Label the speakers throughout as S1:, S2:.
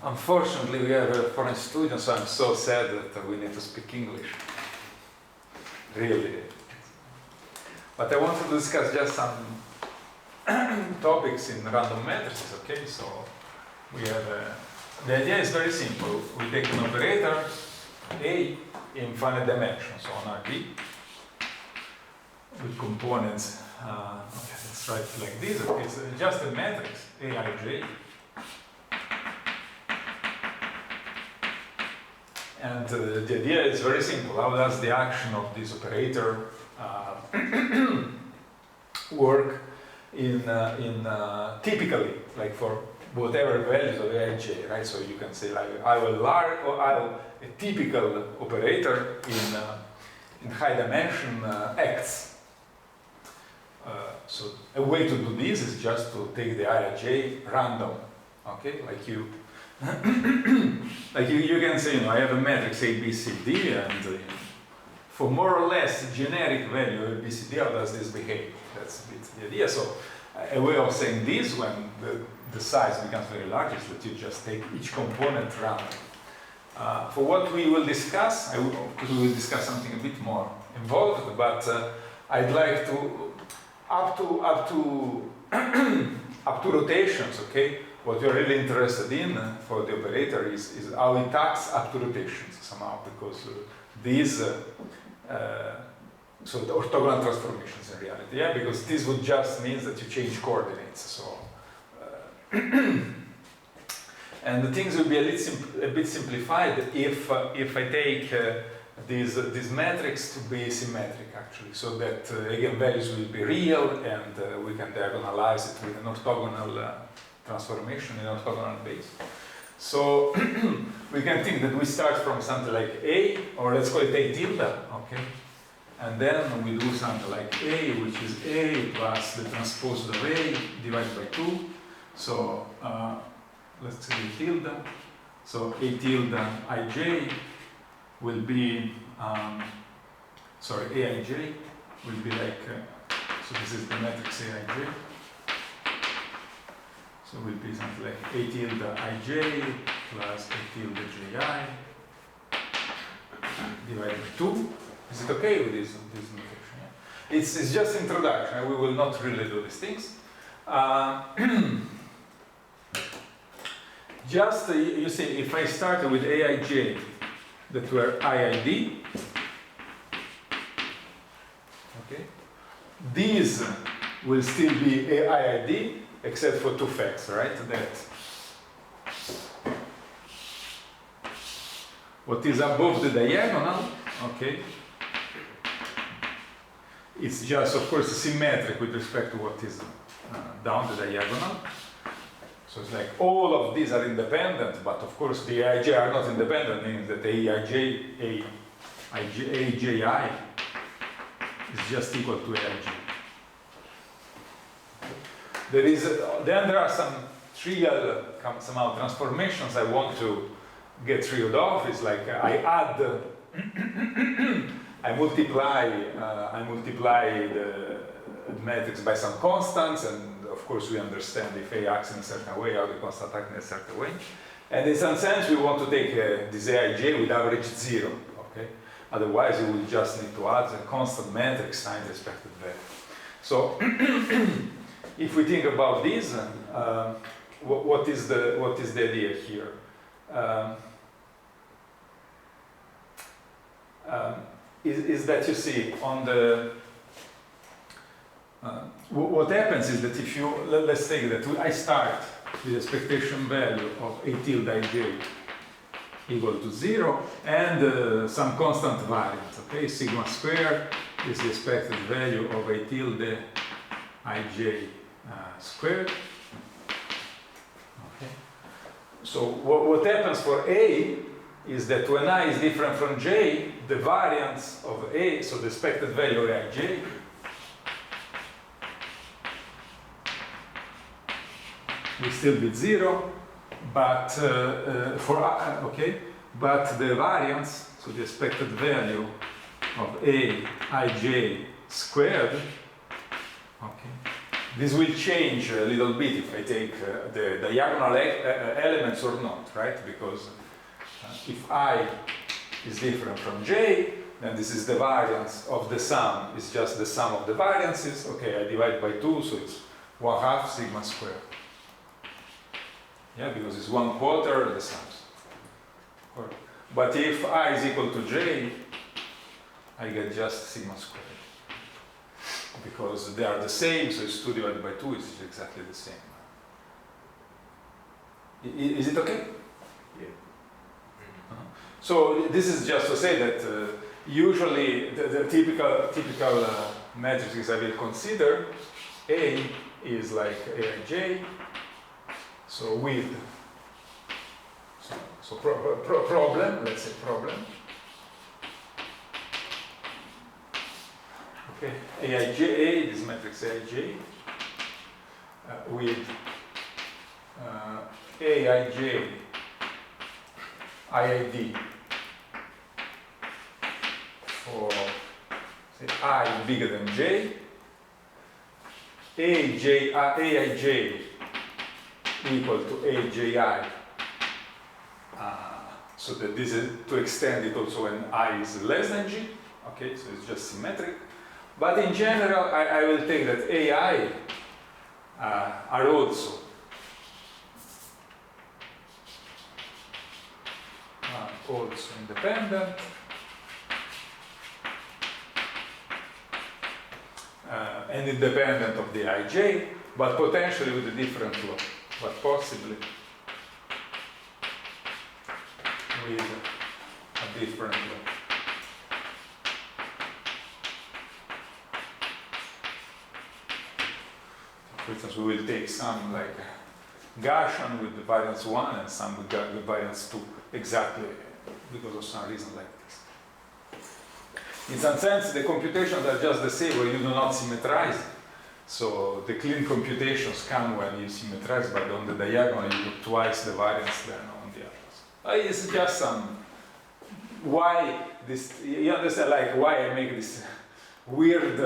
S1: Unfortunately, we have a foreign student, so I'm so sad that we need to speak English. Really. But I wanted to discuss just some topics in random matrices, okay? So we have, the idea is very simple. We take an operator, A, in finite dimension, so on RD, with components, okay, let's write it like this, okay? It's just a matrix, Aij. And the idea is very simple. How does the action of this operator work in typically, like for whatever values of Aij, right? So you can say like a typical operator in high dimension X. So a way to do this is just to take the Aij random, okay? Like you can say, I have a matrix A, B, C, D, and for more or less generic value of A, B, C, D, how does this behave? That's a bit the idea. So a way of saying this when the size becomes very large is that you just take each component random. For what we will discuss, we will discuss something a bit more involved, but I'd like to, up to rotations, okay? What you're really interested in for the operator is how it acts up to rotations somehow, because these, so the orthogonal transformations in reality, yeah, because this would just mean that you change coordinates. So, and the things will be a bit simplified if I take this matrix to be symmetric actually, so that eigenvalues will be real and we can diagonalize it with an orthogonal transformation in orthogonal base. So we can think that we start from something like A, or let's call it A tilde, okay? And then we do something like A, which is A plus the transpose of A divided by 2. So let's say A tilde. So A tilde Ij will be, Aij will be like, so this is the matrix Aij. So it will be something like A tilde Ij plus A tilde Ji divided by 2. Is it okay with this notation? Yeah? It's just introduction. We will not really do these things. Just, you see, if I started with Aij that were Iid, okay, these will still be Iid, except for two facts, right? That what is above the diagonal, okay, it's just, of course, symmetric with respect to what is down the diagonal. So it's like all of these are independent, but of course the Aij are not independent, meaning that Aji is just equal to Aij. Then there are some trivial somehow transformations I want to get rid of. It's like I add, I multiply the matrix by some constants, and of course we understand if A acts in a certain way, how the constant acts in a certain way. And in some sense we want to take this Aij with average 0, okay? Otherwise you will just need to add a constant matrix times the expected value. So if we think about this, what is the idea here? Is that you see on the what happens is that if you let's say that I start with expectation value of A tilde Ij equal to 0 and some constant variance, okay, sigma squared is the expected value of A tilde Ij squared. Okay. So what happens for A is that when I is different from J, the variance of A, so the expected value of Ij, will still be 0, but but the variance, so the expected value of Aij squared, okay, This will change a little bit if I take the diagonal elements or not, right? Because if I is different from j, then this is the variance of the sum, it's just the sum of the variances. Okay, I divide by 2, so it's 1/2 sigma squared. Yeah, because it's 1/4 the sums. But if I is equal to j, I get just sigma squared. Because they are the same, so it's 2 divided by 2 is exactly the same. Is it okay?
S2: Yeah.
S1: So this is just to say that usually the typical matrices I will consider, A is like Aij, so with, so problem, let's say problem. Okay, Aij, this matrix Aij, with Aij, IID for say I bigger than j, Aij equal to Aji, so that this is to extend it also when I is less than g. Okay, so it's just symmetric. But in general, I will take that AI are also independent, and independent of the Ij, but potentially with a different law, but possibly with a different law. For instance, we will take some like Gaussian with the variance 1 and some with variance 2, exactly because of some reason like this. In some sense, the computations are just the same where you do not symmetrize. So the clean computations come when you symmetrize, but on the diagonal you get twice the variance than on the others. It's just some, why this, you understand, like why I make this weird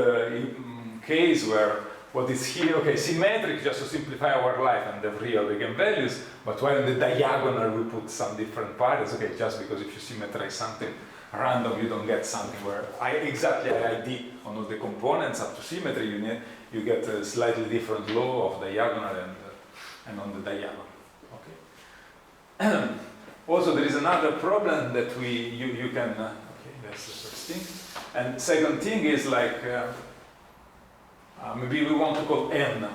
S1: case where what is here, okay, symmetric just to simplify our life and have real eigenvalues, but when in the diagonal we put some different values, okay, just because if you symmetrize something random, you don't get something where exactly ID on all the components up to symmetry, you get a slightly different law of diagonal and on the diagonal, okay. Also, there is another problem that you can, okay, that's the first thing. And second thing is like, maybe we want to call n.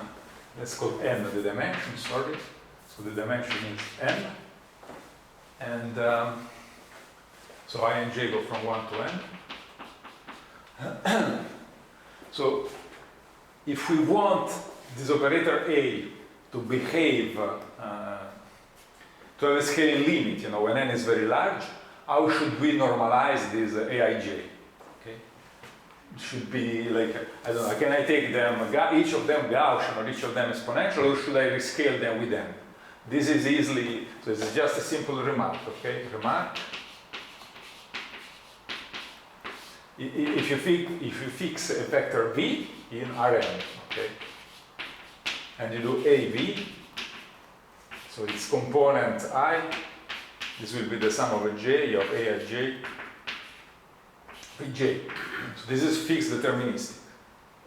S1: Let's call n the dimension, sorry. So the dimension is n. And so I and j go from 1 to n. So if we want this operator A to behave, to have a scaling limit, you know, when n is very large, how should we normalize this Aij? It should be like, I don't know, can I take them, each of them Gaussian or each of them exponential, or should I rescale them with n? This is easily, so this is just a simple remark, okay? Remark. If you fix a vector v in Rn, okay? And you do AV, so its component I, this will be the sum of a j of Aij, Vj. So this is fixed deterministic,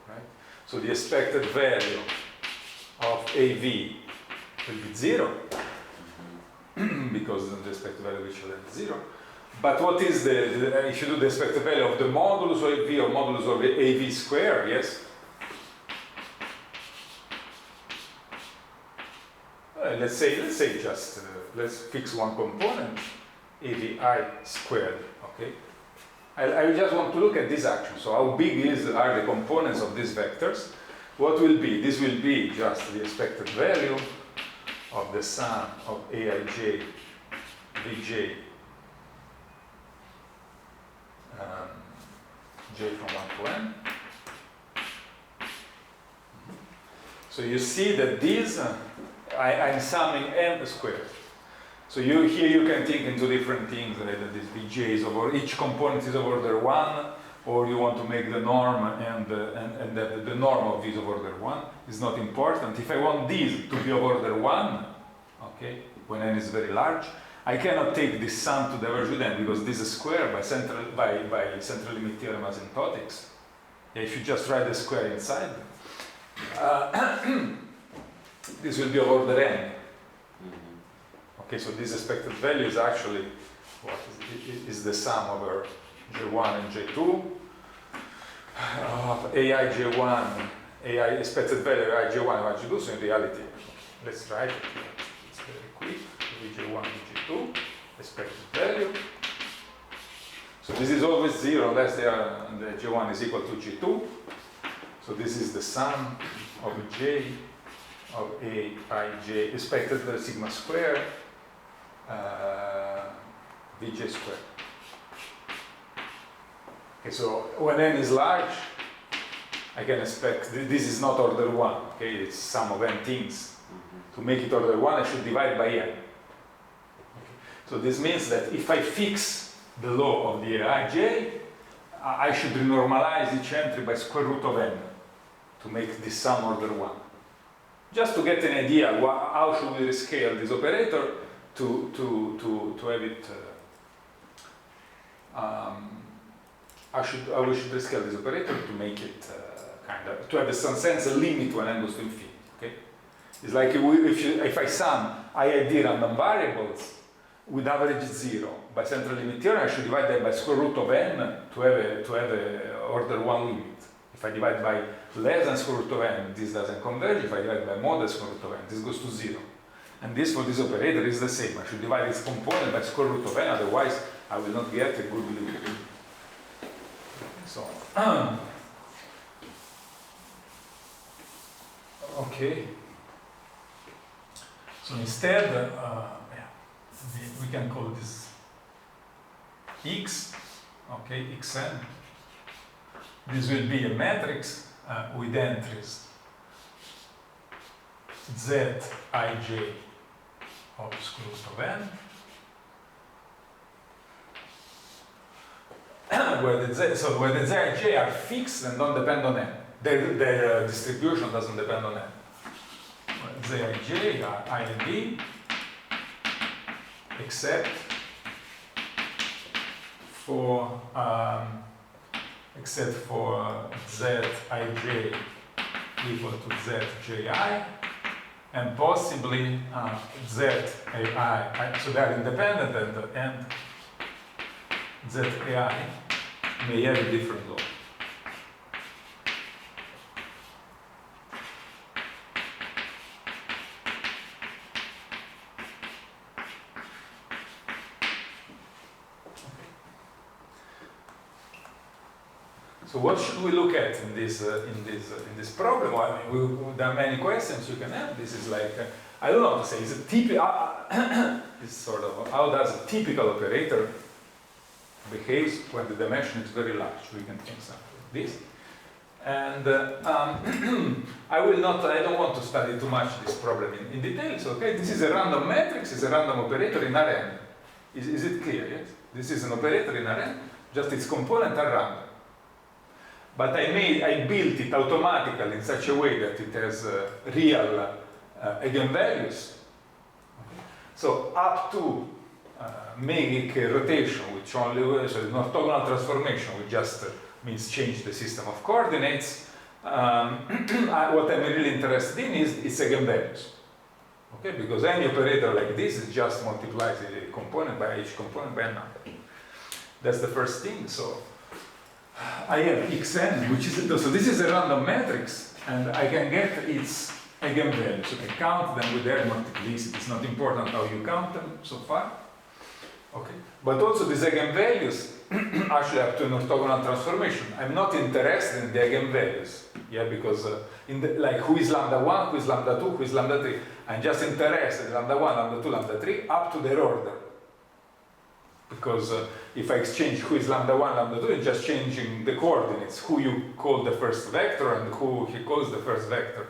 S1: right? So the expected value of AV will be 0, because the expected value of each of them is 0. But what is if you do the expected value of the modulus of AV or modulus of AV square, yes? Let's say just, let's fix one component, AVI squared, okay? I just want to look at this action. So how big are the components of these vectors? What will be? This will be just the expected value of the sum of Aij, Vj, j from 1 to n. So you see that these, I'm summing n squared. So here you can think into different things, that this Vj is over, each component is of order 1, or you want to make the norm and the norm of this of order 1 is not important. If I want this to be of order 1, okay, when n is very large, I cannot take this sum to diverge with n because this is square by central limit theorem asymptotics. If you just write the square inside, this will be of order n. Okay, so this expected value is actually what is the sum over J1 and J2 of AI J1, AI expected value AI J1 and J2. So in reality, let's write it. It's very quick. J1 and J2 expected value. So this is always 0 unless the J1 is equal to J2. So this is the sum of J of A I J expected value sigma square Vj squared. Okay, so when n is large, I can expect this is not order 1. Okay, it's sum of n things. To make it order 1, I should divide by n. Okay. So this means that if I fix the law of the Ij, I should renormalize each entry by square root of n to make this sum order 1. Just to get an idea, how should we rescale this operator to have it. How we should rescale this operator to make it to have in some sense a limit when n goes to infinity. Okay, it's like if I sum IID random variables with average 0 by central limit theorem, I should divide that by square root of n to have a order 1 limit. If I divide by less than square root of n, this doesn't converge. If I divide by more than square root of n, this goes to 0. And this for this operator is the same. I should divide its component by square root of n, otherwise I will not get a good limit. So, okay. So instead, we can call this X, okay, Xn. This will be a matrix with entries Zij of square root of n, where the Zij are fixed and don't depend on n. Their distribution doesn't depend on n. Zij are I and D, except for Zij equal to Zji, and possibly Zai, so they are independent, and Zai may have a different law. So what should we look at in this problem? Well, I mean, there are many questions you can have. This is like I don't know how to say. It's a typical. This sort of how does a typical operator behaves when the dimension is very large? We can think something like this. And I don't want to study too much this problem in details. Okay, this is a random matrix. It's a random operator in Rn. Is it clear? Yes. This is an operator in Rn. Just its components are random. But I built it automatically in such a way that it has real eigenvalues. Okay. So up to make a rotation, which only so an orthogonal transformation, which just means change the system of coordinates. What I'm really interested in is its eigenvalues. Okay, because any operator like this is just multiplies a component by each component by a number. That's the first thing. So I have Xn, which is so this is a random matrix, and I can get its eigenvalues. So I count them with their multiplicity. It's not important how you count them so far. Okay, but also these eigenvalues actually up to an orthogonal transformation. I'm not interested in the eigenvalues, yeah, because like who is lambda 1, who is lambda 2, who is lambda 3. I'm just interested in lambda 1, lambda 2, lambda 3 up to their order. Because if I exchange who is lambda 1, lambda 2, it's just changing the coordinates, who you call the first vector and who he calls the first vector,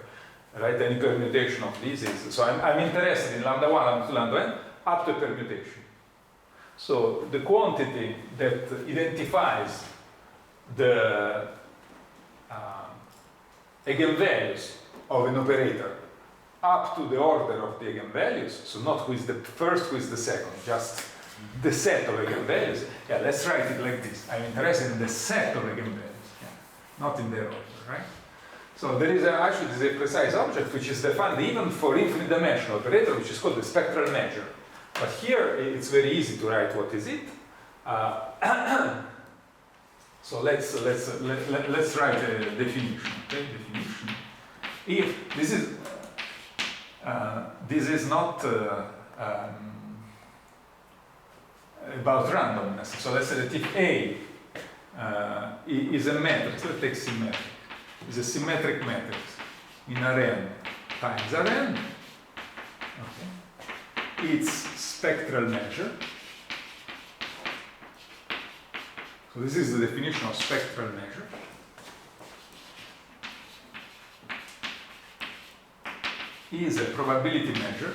S1: right? Any permutation of these is. So I'm interested in lambda 1, lambda 2, lambda n up to permutation. So the quantity that identifies the eigenvalues of an operator up to the order of the eigenvalues, so not who is the first, who is the second, just the set of eigenvalues. Yeah, let's write it like this. I'm interested in the set of eigenvalues, yeah, not in their order, right? So there is actually a precise object which is defined even for infinite dimensional operator, which is called the spectral measure. But here it's very easy to write what is it. So let's write a definition. Okay, definition. If this is not about randomness. So let's say that if A is a matrix, let's take symmetric, is a symmetric matrix in Rn times Rn. Okay. Its spectral measure. So this is the definition of spectral measure. Is a probability measure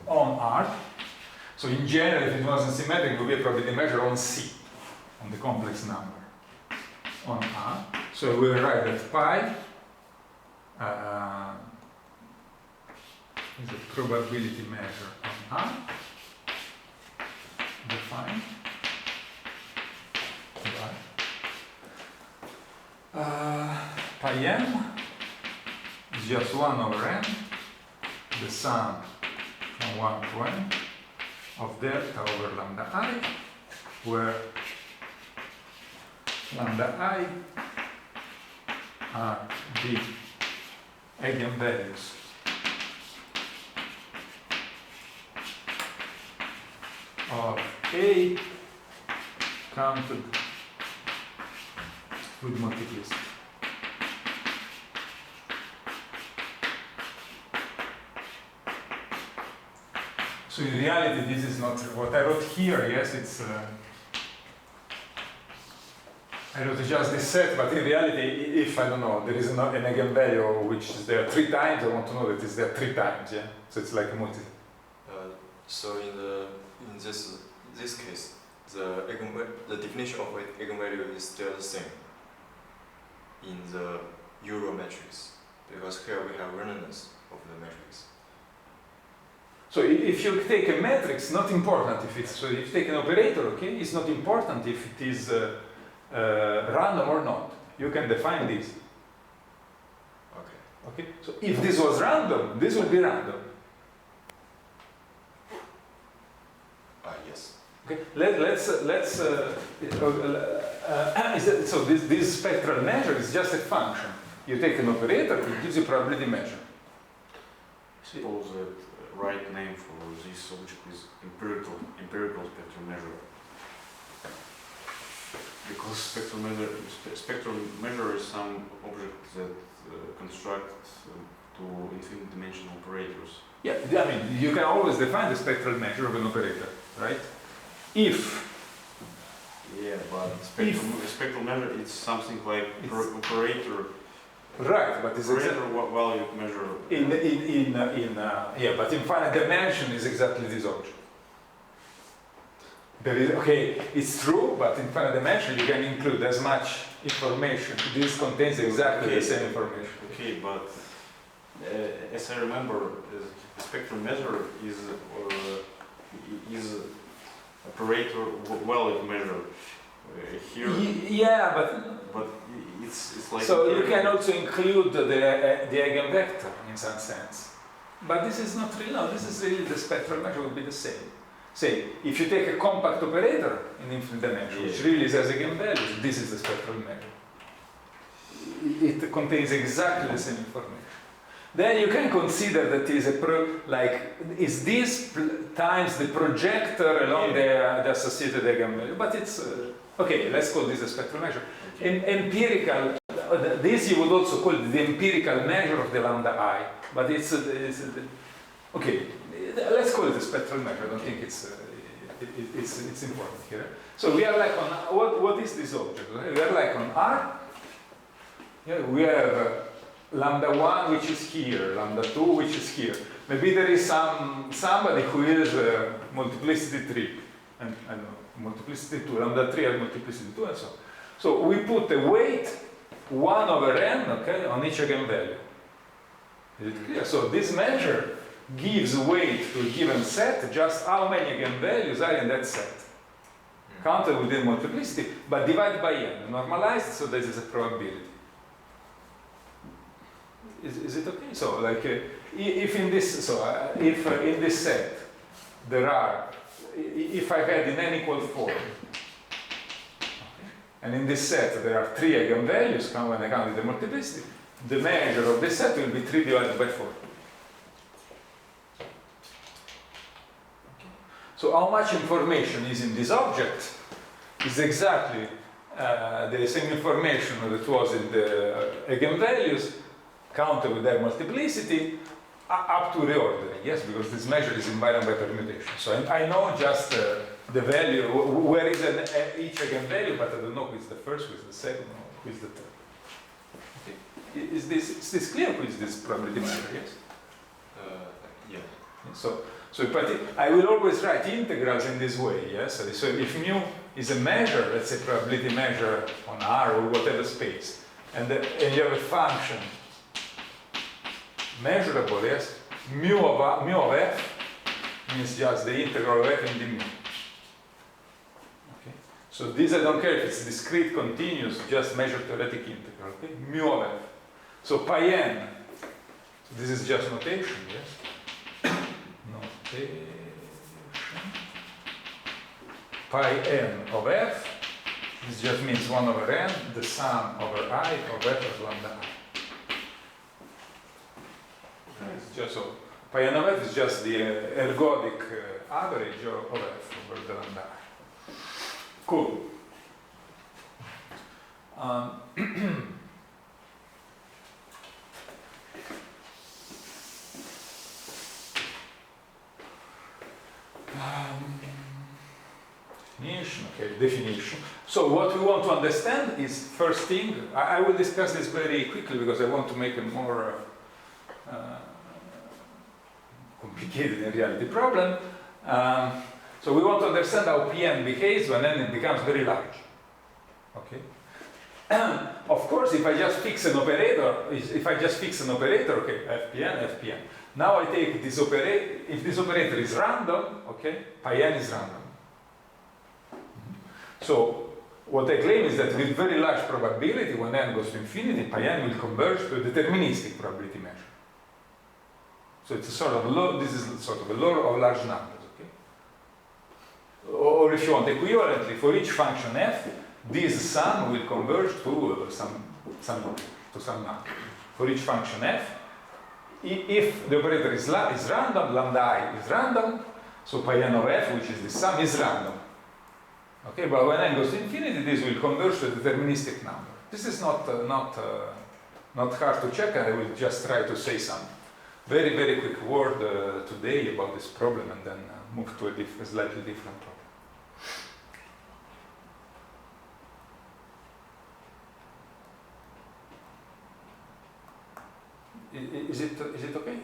S1: on R. So in general, if it wasn't symmetric, it would be a probability measure on C, on the complex number, on R. So we will write that pi is a probability measure on R, defined by pi m is just 1 over n, the sum from 1 to n of delta over lambda I, where lambda I are the eigenvalues of A counted with multiplicity. So in reality, this is not what I wrote here. Yes, it's I wrote just this set, but in reality, if I don't know, there is an eigenvalue which is there 3 times, I want to know that it's there 3 times. Yeah, so it's like a multi.
S2: So in this case, the definition of eigenvalue is still the same in the Euro matrix, because here we have randomness of the matrix.
S1: So if you take a matrix, not important if it's, so if you take an operator, okay, it's not important if it is random or not. You can define this.
S2: Okay.
S1: Okay. So if this was random, this would be random.
S2: Yes.
S1: Okay. So this spectral measure is just a function. You take an operator, it gives you probability measure.
S3: Suppose that right name for this object is empirical spectral measure. Because spectral measure is some object that construct to infinite dimensional operators.
S1: Yeah, I mean, you can always define the spectral measure of an operator, right? If.
S3: Yeah, but spectral measure is something like operator.
S1: Right, but it's
S3: operator value measure.
S1: Yeah, but infinite dimension is exactly this object. There is, okay, it's true, but in finite dimension you can include as much information. This contains exactly the same information.
S3: Okay, but as I remember, the spectral measure is operator value measure here.
S1: Yeah,
S3: but it's like.
S1: So you can also include the eigenvector in some sense, but this is not real. No, this is really the spectral measure will be the same. Say, if you take a compact operator in infinite dimension, which really has eigenvalues, this is the spectral measure. It contains exactly the same information. Then you can consider that is is this times the projector along the associated eigenvalue. But it's okay. Let's call this a spectral measure. Empirical. This you would also call the empirical measure of the lambda I. But it's okay. Let's call it a spectral measure. I don't think it's important here. So we are like on what is this object? We are like on R. Yeah, we have lambda 1 which is here, lambda 2 which is here. Maybe there is somebody who is multiplicity 3, and I don't know, multiplicity 2, lambda 3 and multiplicity 2 and so on. So we put a weight 1 over n, okay, on each eigenvalue. Is it clear? So this measure gives weight to a given set, just how many eigenvalues are in that set. Counted within multiplicity, but divided by n, normalized, so this is a probability. Is it okay? So, like, if in this, if in this set there are, if I had in n equal 4, and in this set there are 3 eigenvalues, when I count the multiplicity, the measure of this set will be 3 divided by 4. So how much information is in this object is exactly the same information that was in the eigenvalues counted with their multiplicity up to reordering, yes, because this measure is invariant by permutation. So I know just the value, where is each eigenvalue, but I don't know who is the first, who is the second, who is the third. Okay. Is this clear? Who is this probability measure? Yes?
S2: Yeah.
S1: So I will always write integrals in this way, yes? So if mu is a measure, let's say probability measure on R or whatever space, and you have a function measurable, yes? Mu of f means just the integral of f in the mu. Okay? So this I don't care if it's discrete, continuous, just measure theoretic integral, okay? Mu of f. So pi n, so this is just notation, yes? Pi n of f, this just means 1 over n, the sum over I of f of lambda I. It's just so, pi n of f is just the ergodic average of f over the lambda I. Cool. Definition. So what we want to understand is, first thing, I will discuss this very quickly because I want to make a more complicated in reality problem. So we want to understand how Pn behaves when n becomes very large. Okay. Of course, if I just fix an operator, okay, Fpn. Now I take this operator. If this operator is random, okay, pi n is random. So what I claim is that with very large probability, when n goes to infinity, pi n will converge to a deterministic probability measure. So it's a sort of law. This is sort of a law of large numbers. Okay. Or if you want, equivalently, for each function f, this sum will converge to some number. For each function f, if the operator is random, lambda I is random, so pi n of f, which is the sum, is random. Okay, but when n goes to infinity, this will converge to a deterministic number. This is not hard to check. I will just try to say some very, very quick word today about this problem, and then move to a slightly different problem. Is it okay?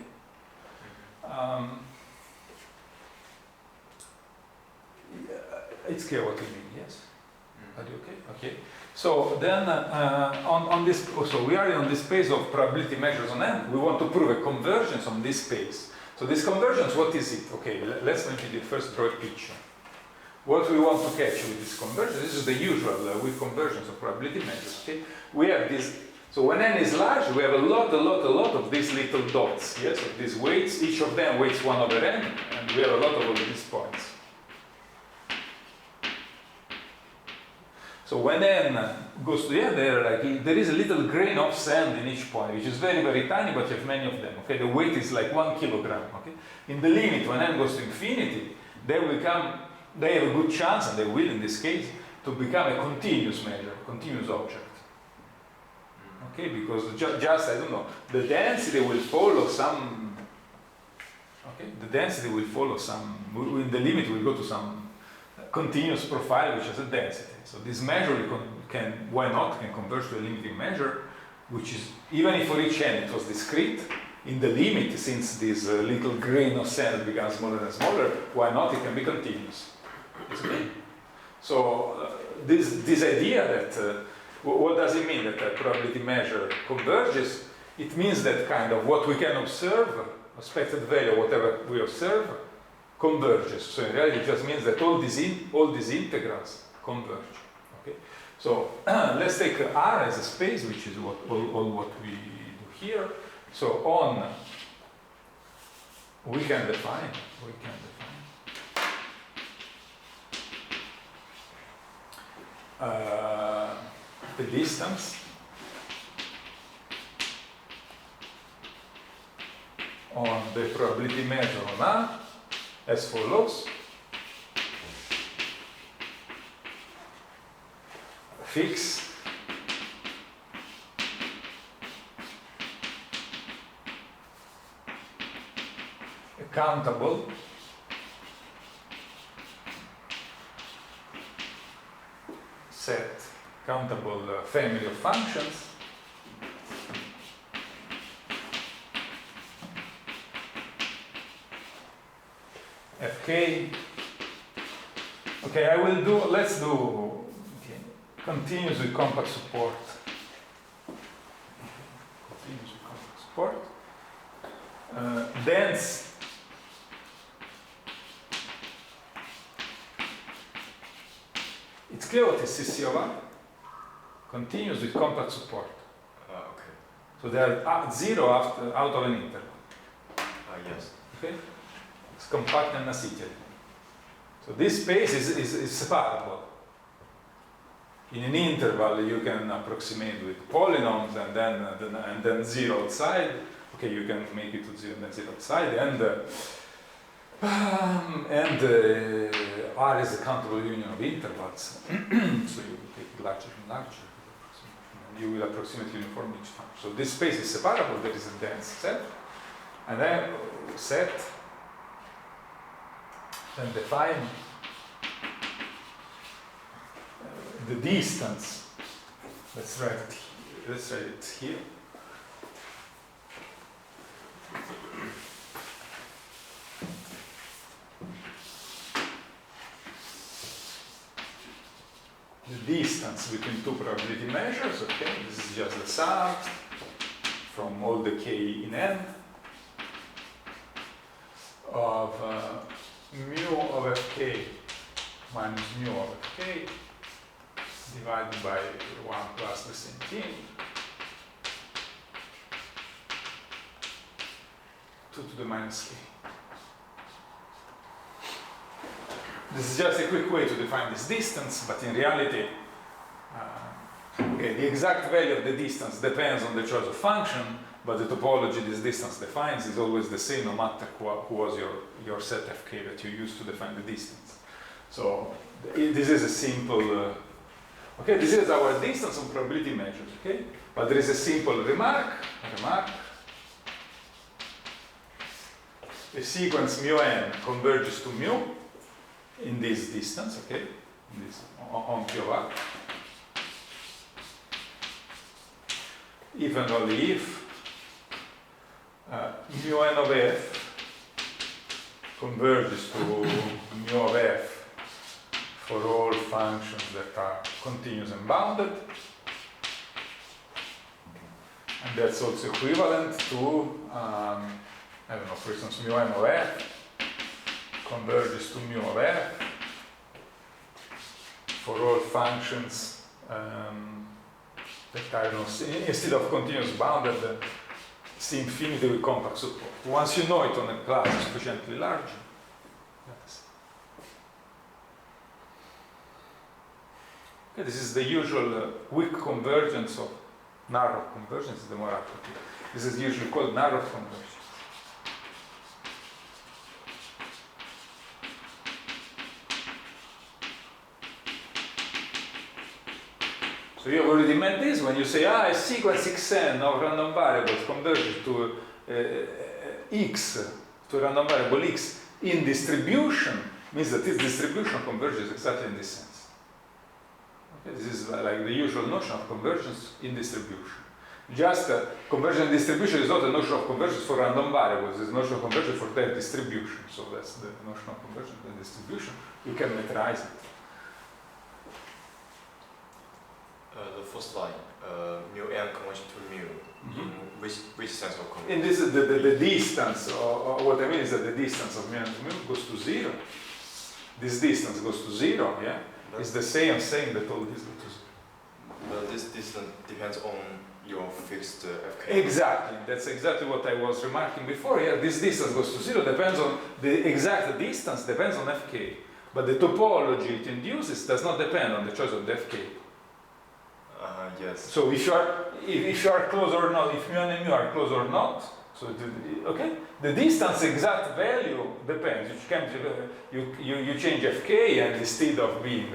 S1: It's clear what you mean, yes? Are you okay? Okay. So then on this, so we are on this space of probability measures on n. We want to prove a convergence on this space. So this convergence, what is it? Okay, let's maybe first draw a picture. What we want to catch with this convergence, this is the usual with convergence of probability measures. Okay, we have this. So when n is large, we have a lot of these little dots. Yes, of these weights. Each of them weighs 1 over n, and we have a lot of all these points. So when n goes to the end, there is a little grain of sand in each point, which is very, very tiny, but you have many of them. Okay, the weight is like 1 kilogram. Okay, in the limit, when n goes to infinity, they have a good chance, and they will in this case, to become a continuous measure, continuous object. Okay, because just I don't know, the density will follow some. Okay, the density will follow some. In the limit, will go to some continuous profile which has a density. So this measure can converge to a limiting measure which is, even if for each n it was discrete, in the limit, since this little grain of sand becomes smaller and smaller, why not? It can be continuous. It's okay. So this idea that, what does it mean that a probability measure converges? It means that kind of what we can observe, expected value, whatever we observe, converges. So in reality, it just means that all these integrals converge. Okay. So let's take R as a space, which is all what we do here. So on, we can define the distance on the probability measure on A as follows. Fix a countable set, countable family of functions fk. Okay, I will do, let's do, okay, continuous with compact support. Continuous with compact support. Dense it's clear what is CC of R? Continuous with compact support.
S2: Okay.
S1: So they are zero after, out of an interval.
S2: Yes.
S1: Okay? It's compact and associated. So this space is separable. In an interval, you can approximate with polynômes and then zero outside. Okay, you can make it to zero and then zero outside, and R is a countable union of intervals. So you take larger and larger, and you will approximate uniform each time. So this space is separable. There is a dense set, and then set. Then define the distance. Let's write it here. The distance between two probability measures. Okay, this is just the sum from all the k in n of mu of fk minus mu of fk divided by 1 plus the same thing, 2 to the minus k. This is just a quick way to define this distance, but in reality, okay, the exact value of the distance depends on the choice of function, but the topology this distance defines is always the same no matter who was your set fk that you use to define the distance. So this is a simple, okay, this is our distance on probability measures, okay? But there is a simple remark. The sequence mu n converges to mu in this distance, okay? In this, on P of R. If and only if mu n of f converges to mu of f for all functions that are continuous and bounded. And that's also equivalent to, I don't know, for instance, mu n of f converges to mu of f for all functions that are, instead of continuous bounded, see infinity with compact support. Once you know it on a class sufficiently large, okay, this is the usual weak convergence of narrow convergence, the more accurate. This is usually called narrow convergence. So you have already met this when you say, a sequence xn of random variables converges to x, to a random variable x in distribution, means that this distribution converges exactly in this sense. Okay, this is like the usual notion of convergence in distribution. Just convergent distribution is not a notion of convergence for random variables, it's a notion of convergence for their distribution. So that's the notion of convergent distribution. You can metrize it.
S2: The first line, mu n convergent to mu, in which sense of convergence?
S1: In this, the distance, or what I mean is that the distance of mu n to mu goes to 0. This distance goes to 0, yeah? It's the same saying that all this goes to 0.
S2: But this distance depends on your fixed fk.
S1: Exactly, that's exactly what I was remarking before. Yeah, this distance goes to 0, depends on the exact distance, depends on fk. But the topology it induces does not depend on the choice of the fk.
S2: Yes.
S1: So if you are close or not, if mu and mu are close or not, so okay, the distance exact value depends. You change fk, and instead of being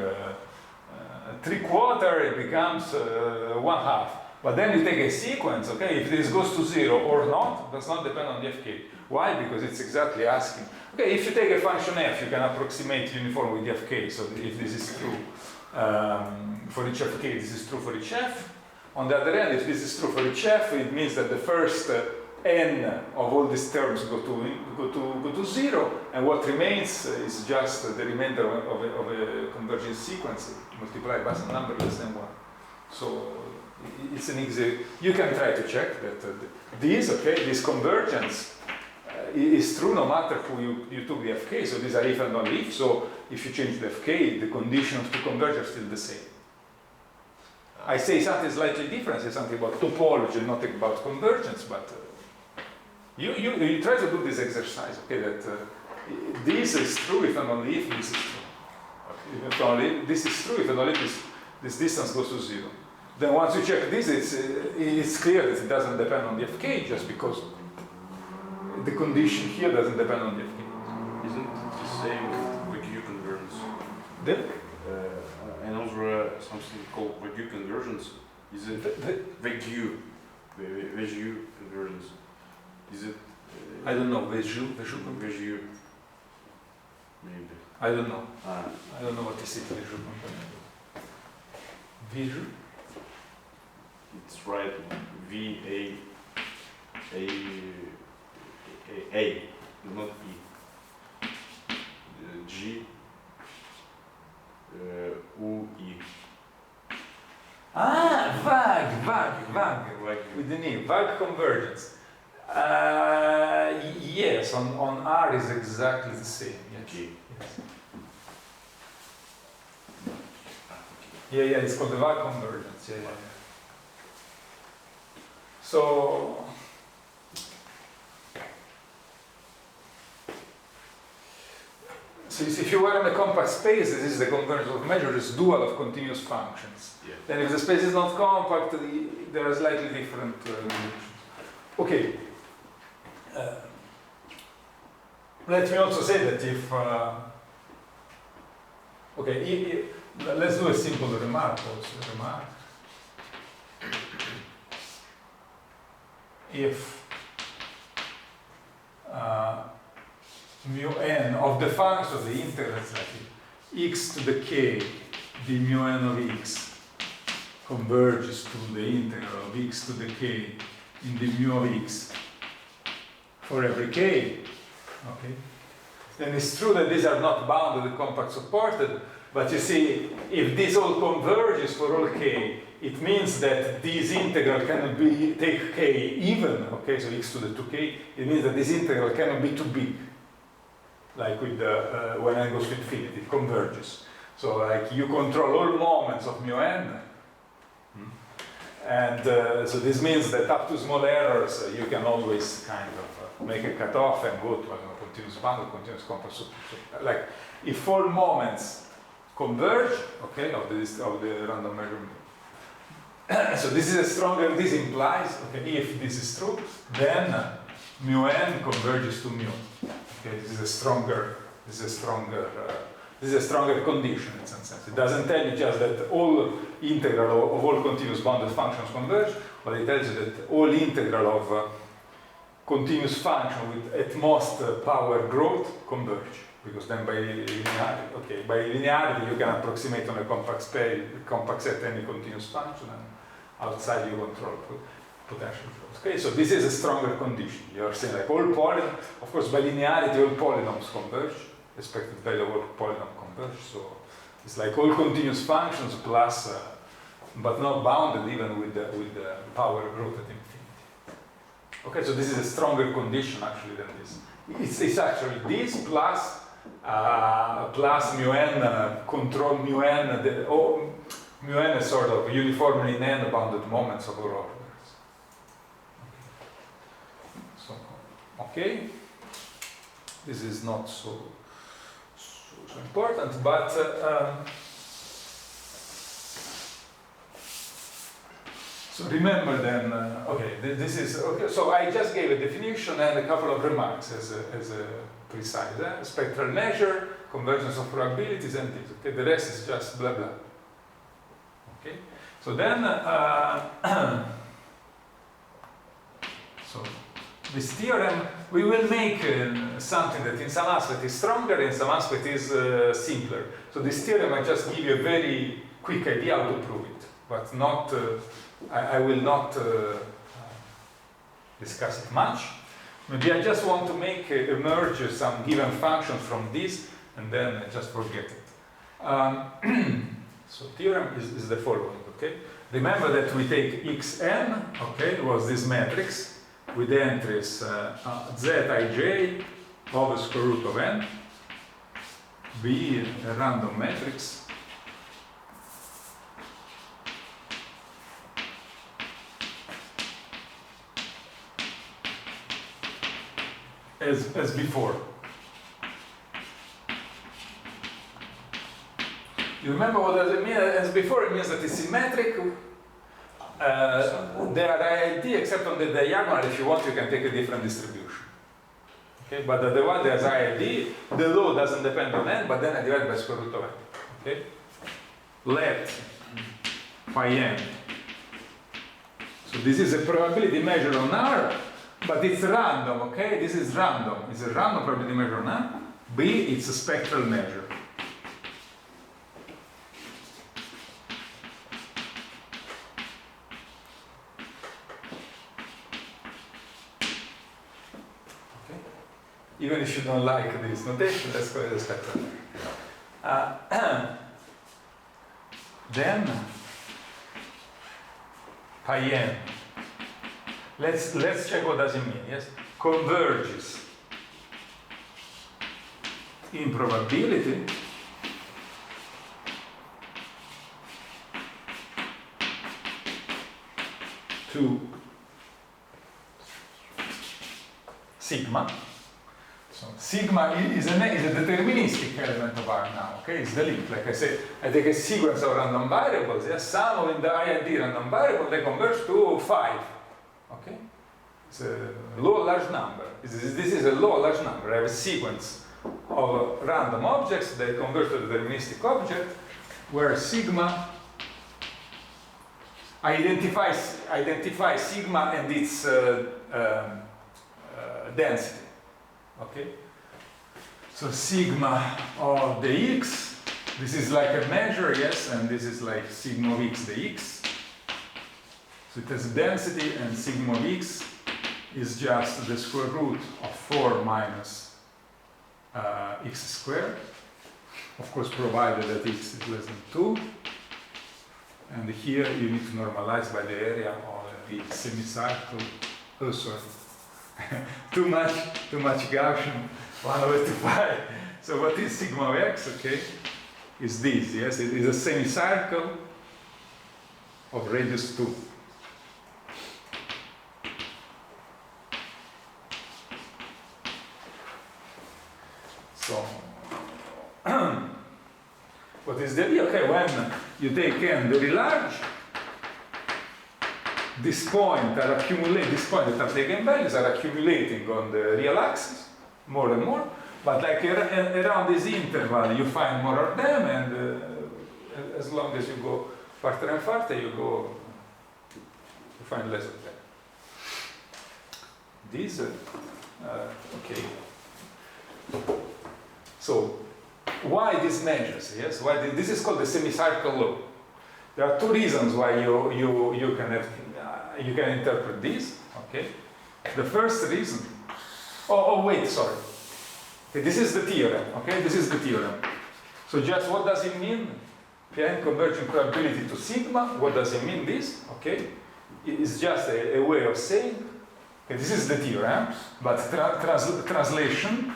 S1: 3/4, it becomes 1/2. But then you take a sequence, okay, if this goes to 0 or not, does not depend on the fk. Why? Because it's exactly asking. Okay, if you take a function f, you can approximate uniform with the fk, so if this is true for each fk, this is true for each f. On the other hand, if this is true for each f, it means that the first n of all these terms go to 0, and what remains is just the remainder of a convergent sequence multiplied by some number less than 1. So it's an easy, you can try to check that this convergence is true no matter who you took the fk, so these are if and only if, so if you change the fk, the conditions to converge are still the same. I say something slightly different, say something about topology, not about convergence, but you try to do this exercise, okay, that this is true if and only if this is true. Okay. If only this is true if and only if this distance goes to 0. Then once you check this, it's clear that it doesn't depend on the fk, just because the condition here doesn't depend on the fk.
S3: Isn't it the same with Viguier convergence? And also something called Viguier convergence. Is it Viguier convergence? Is it?
S1: I don't know. Viguier.
S3: Maybe.
S1: I don't know. I don't know what is it. Viguier.
S3: It's right. V-A, not E. G. U-I.
S1: Vague. With the name, vague convergence. Yes, on R is exactly the same. Yes.
S3: Okay.
S1: Yes. Yeah, it's called the vague convergence. Yeah. So if you were in a compact space, this is the convergence of measures, dual of continuous functions.
S3: Yeah.
S1: Then if the space is not compact, there are slightly different relations. Okay. Let me also say that if let's do a simple remark also. If mu n of the function of the integrals like x to the k d mu n of x converges to the integral of x to the k in the mu of x for every k, okay? Then it's true that these are not bounded and compact supported, but you see, if this all converges for all k, it means that this integral cannot be, take k even, okay, so x to the 2k, it means that this integral cannot be too big, like with the, when n goes to infinity, it converges. So like you control all moments of mu n, and so this means that up to small errors, you can always kind of make a cutoff and go to a continuous bound or continuous compact. So like if all moments converge, okay, of the random measurement. So this is a stronger, this implies, okay, if this is true, then mu n converges to mu. Okay, this is a stronger condition in some sense. It doesn't tell you just that all integral of all continuous bounded functions converge, but it tells you that all integral of continuous function with at most power growth converge. Because then by linearity you can approximate on a compact space, compact set any continuous function, and outside you control. potential flows. Okay, so this is a stronger condition. You are saying like all polynomis, of course by linearity all polynomis converge, expected value of all polynomis converge, so it's like all continuous functions plus, but not bounded even with the power root at infinity. Okay, so this is a stronger condition actually than this. It's actually this plus mu n control mu n, mu n is sort of uniformly in n bounded moments of all orders. So, okay, this is not so important, but so remember then, okay, this is, okay, so I just gave a definition and a couple of remarks as a precise, spectral measure, convergence of probabilities and this, okay, the rest is just blah blah. Okay, so then, so this theorem, we will make something that in some aspect is stronger, in some aspect is simpler. So this theorem, I just give you a very quick idea how to prove it, but not, I will not discuss it much. Maybe I just want to make emerge some given functions from this, and then I just forget it. So theorem is the following, okay? Remember that we take xn, okay, was this matrix, with entries zij over square root of n, be a random matrix, as before. You remember what does it mean? As before, it means that it's symmetric. There are IID, except on the diagonal, if you want, you can take a different distribution. Okay, but the one there's IID, the law doesn't depend on n, but then I divide by square root of n. Okay? Let phi n. So this is a probability measure on R, but it's random, okay? This is random. It's a random probability measure on R. B, it's a spectral measure. Even if you don't like this notation, let's go with the spectral measure. Then pi n. Let's check what does it mean. Yes, converges in probability to sigma. So sigma is a deterministic element of R now, okay? It's the link. Like I said, I take a sequence of random variables, yes, sum of in the IID random variable, they converge to 5. Okay? It's a low large number. This is a low large number. I have a sequence of random objects, they converge to the deterministic object, where sigma identify sigma and its density. Okay, so sigma of the x, this is like a measure, yes, and this is like sigma of x, the x. So it has density, and sigma of x is just the square root of 4 minus x squared. Of course, provided that x is less than 2. And here you need to normalize by the area of the semicircle. Oh, sorry. too much Gaussian, 1/5. So what is sigma of x, okay, is this, yes? It is a semicircle of radius 2. So, what is the idea? Okay, when you take n very large, this point that are taken values are accumulating on the real axis, more and more, but like around this interval you find more of them, and as long as you go farther and farther, you find less of them. These, okay. So, why these measures? Yes, why this is called the semicircle law. There are two reasons why you can have. you can interpret this, okay? The first reason, oh wait, sorry. Okay, this is the theorem, okay? This is the theorem. So just what does it mean? P-n converging probability to sigma, what does it mean this, okay? It's just a way of saying, okay, this is the theorem, but translation,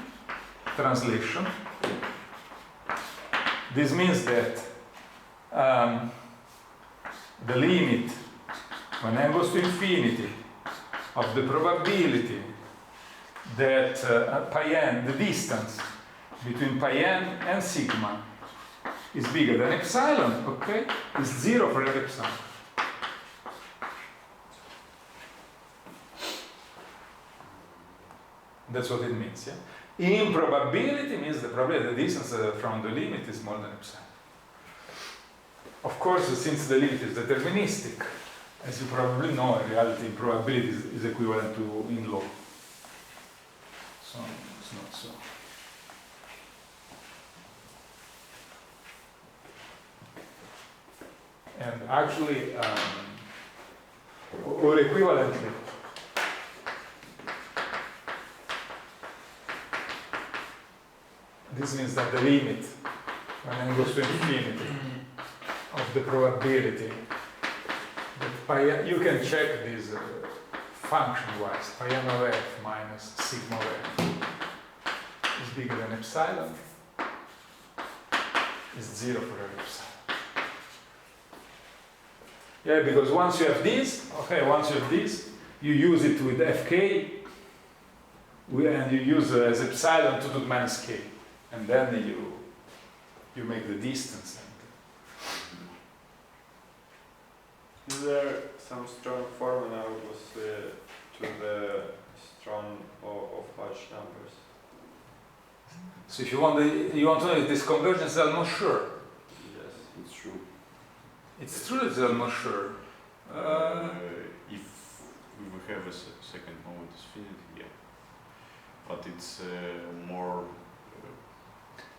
S1: this means that the limit when n goes to infinity of the probability that pi n, the distance between pi n and sigma is bigger than epsilon, okay, is 0 for every epsilon. That's what it means, yeah? Improbability means the probability the distance from the limit is more than epsilon. Of course, since the limit is deterministic, as you probably know, in reality, improbability is equivalent to in law. So it's not so. And actually, or equivalently, this means that the limit, when n goes to infinity, of the probability that pi n, you can check this function-wise, pi n of f minus sigma of f is bigger than epsilon, is 0 for every epsilon. Yeah, because once you have this, okay, once you have this, you use it with fk, and you use as epsilon 2 to the minus k, and then you make the distance.
S4: Is there some strong formula to the strong of large numbers?
S1: So if you want to know if this convergence is almost sure.
S4: Yes,
S3: It's true.
S1: It's true it's almost sure.
S3: If we will have a second moment infinity, yeah. But it's more.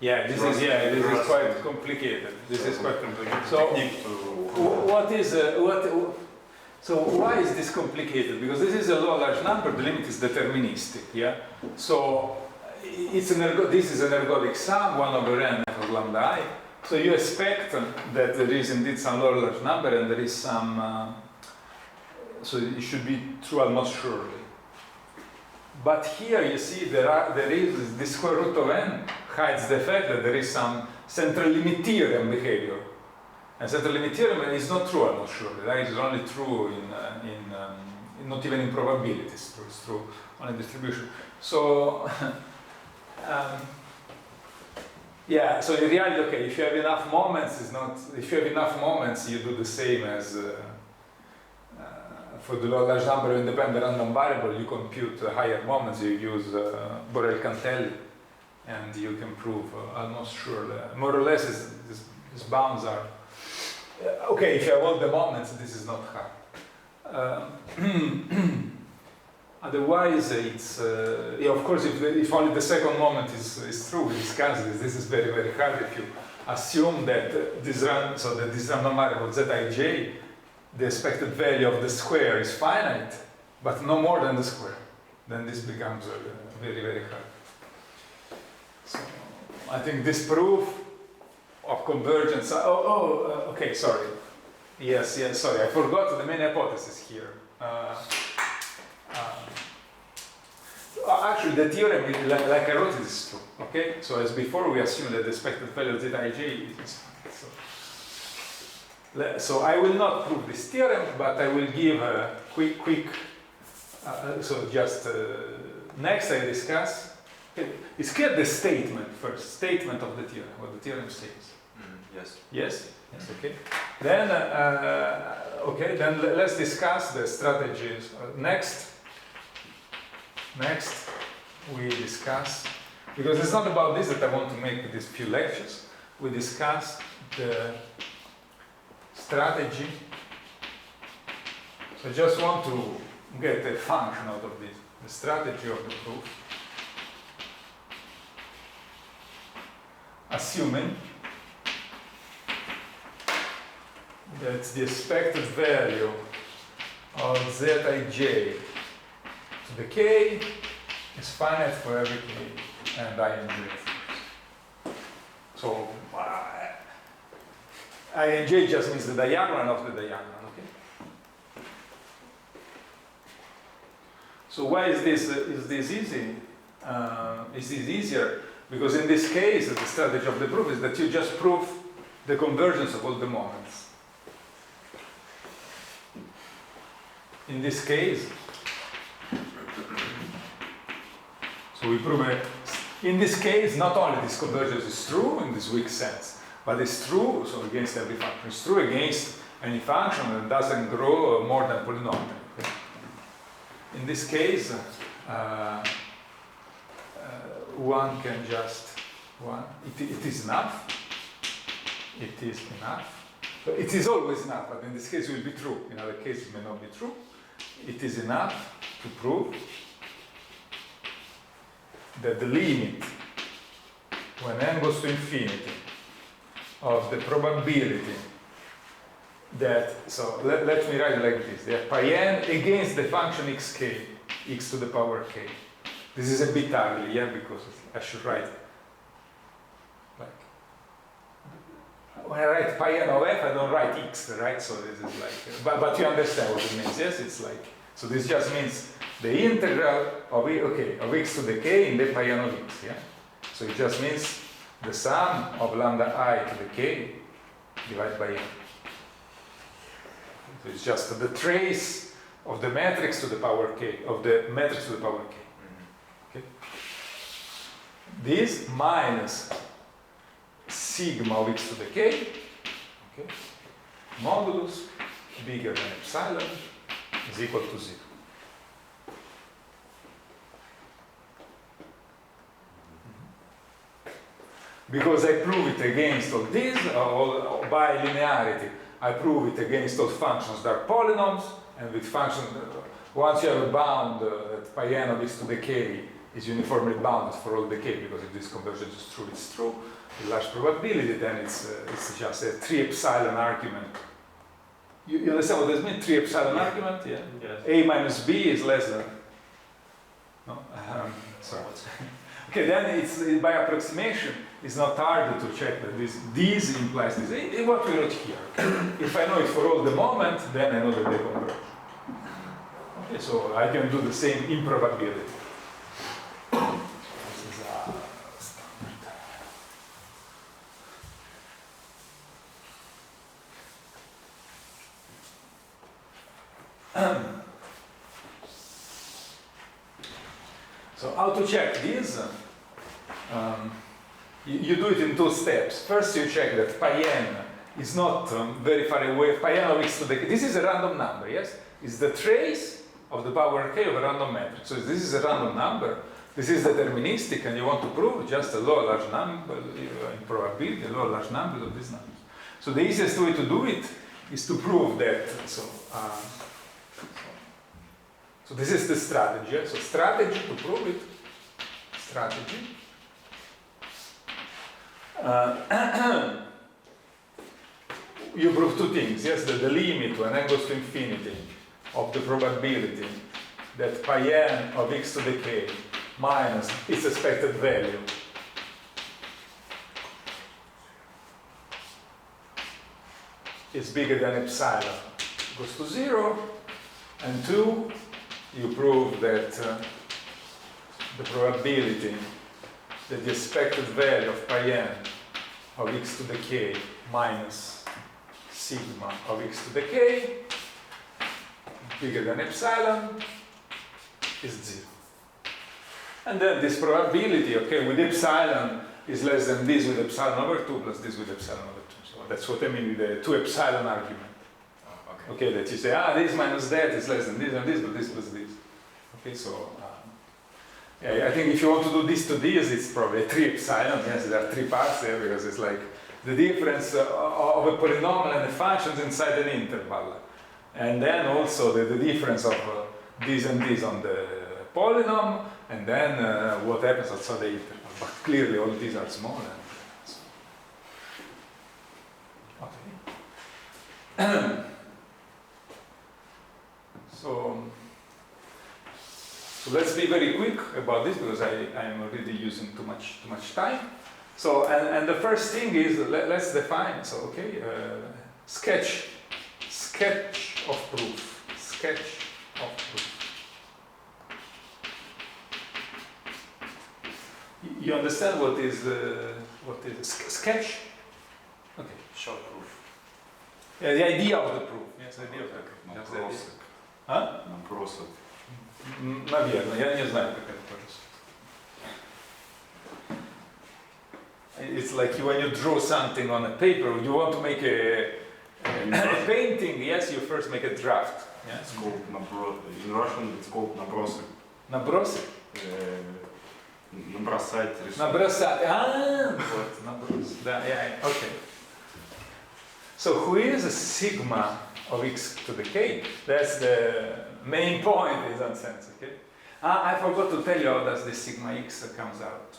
S1: This is quite complicated. This is quite complicated. So so why is this complicated? Because this is a low large number, the limit is deterministic, yeah? So this is an ergodic sum, 1 over n f of lambda I. So you expect that there is indeed some low large number and there is some, so it should be true almost surely. But here you see there is the square root of n hides the fact that there is some central limit theorem behavior. And central limit theorem is not true almost surely. That is only true in not even in probabilities. It's true only in distribution. So so in reality, okay, if you have enough moments, if you have enough moments, you do the same as for the large number of independent random variable, you compute higher moments, you use Borel-Cantelli, and you can prove almost surely. More or less, these bounds are okay. If you have all the moments, this is not hard. Otherwise, it's of course if only the second moment is true. We discussed this. This is very, very hard if you assume that this random variable Zij, the expected value of the square is finite, but no more than the square. Then this becomes very, very hard. So I think this proof of convergence. Okay, sorry. Yes, sorry. I forgot the main hypothesis here. Actually, the theorem, like I wrote, is true. Okay, so as before, we assume that the expected value of Zij is so I will not prove this theorem, but I will give a quick. So just next, I discuss. Okay, it's clear the statement first. Statement of the theorem. What the theorem says.
S2: Yes.
S1: Yes. Yes. Okay. Then Then let's discuss the strategies. Next, we discuss, because it's not about this that I want to make these few lectures. We discuss the strategy. So I just want to get a function out of this, the strategy of the proof, assuming that the expected value of Zij to the k is finite for every k and ij. So ij just means the diagonal of the diagonal, okay? So why is this easy? Is this easier? Because in this case, the strategy of the proof is that you just prove the convergence of all the moments. In this case, so we prove it. In this case, not only this convergence is true in this weak sense, but it's true, so against every function. It's true against any function that doesn't grow more than polynomial. Okay? In this case, one can just, it is enough. It is enough. So it is always enough, but in this case it will be true. In other cases it may not be true. It is enough to prove that the limit, when n goes to infinity, of the probability that, so let me write it like this, that pi n against the function xk, x to the power k. This is a bit ugly, yeah, because I should write like, when I write pi n of f, I don't write x, right? So this is like, but you understand what it means, yes? It's like, so this just means the integral of, of x to the k in the pi n of x, yeah? So it just means the sum of lambda I to the k divided by n. So it's just the trace of the matrix to the power k, of the matrix to the power k. Okay? This minus sigma of x to the k, okay, modulus bigger than epsilon is equal to 0. Because I prove it against all these, by linearity, I prove it against all functions that are polynomials, and with functions, once you have a bound that pi n of x to the k is uniformly bounded for all the k, because if this convergence is true, it's true, with large probability, then it's just a 3 epsilon argument. You understand what this means? 3 epsilon argument? Yeah.
S4: Yes.
S1: A minus b is less than. No? Sorry. Okay, then it's by approximation. It's not hard to check that this implies this. What we wrote here. If I know it for all the moment, then I know that they converge. Okay, so I can do the same improbability. This is a standard. So how to check this? You do it in 2 steps. First you check that pi n is not very far away. Pi n of x to the k. This is a random number, yes? It's the trace of the power k of a random matrix. So this is a random number. This is deterministic, and you want to prove just a low or large number in probability, a low or large number of these numbers. So the easiest way to do it is to prove that. So this is the strategy. Yeah? So strategy to prove it. Strategy. You prove 2 things. Yes, that the limit when n goes to infinity of the probability that pi n of x to the k minus its expected value is bigger than epsilon goes to 0, and 2, you prove that the probability that the expected value of pi n of x to the k minus sigma of x to the k bigger than epsilon is 0. And then this probability, okay, with epsilon is less than this with epsilon over 2 plus this with epsilon over 2. So that's what I mean with the 2 epsilon argument. Okay, that you say, this minus that is less than this and this, but this plus this. Okay, so yeah, I think if you want to do this to this, it's probably 3 epsilon. Yes, there are 3 parts there because it's like the difference of a polynomial and the functions inside an interval. And then also the difference of this and this on the polynomial, and then what happens outside the interval. But clearly all these are small. Okay. So let's be very quick about this because I'm already using too much time. So and the first thing is let's define. So okay, sketch of proof. Sketch of proof. You understand what is sketch? Okay.
S2: Short proof.
S1: Yeah, the idea of the proof. Yes, the idea of the proof. Just the idea. А?
S3: Набросок.
S1: Наверное, я не знаю, как это по-русски. It's like when you draw something on a paper, you want to make a painting, yes, you first make a draft. Yes?
S3: It's called in Russian it's called набросок.
S1: Набросок?
S3: Набросать рисунок.
S1: Набросать. Вот, наброс. Да, yeah, okay. So who is a sigma of x to the k? That's the main point in some sense, okay? I forgot to tell you how does the sigma x comes out.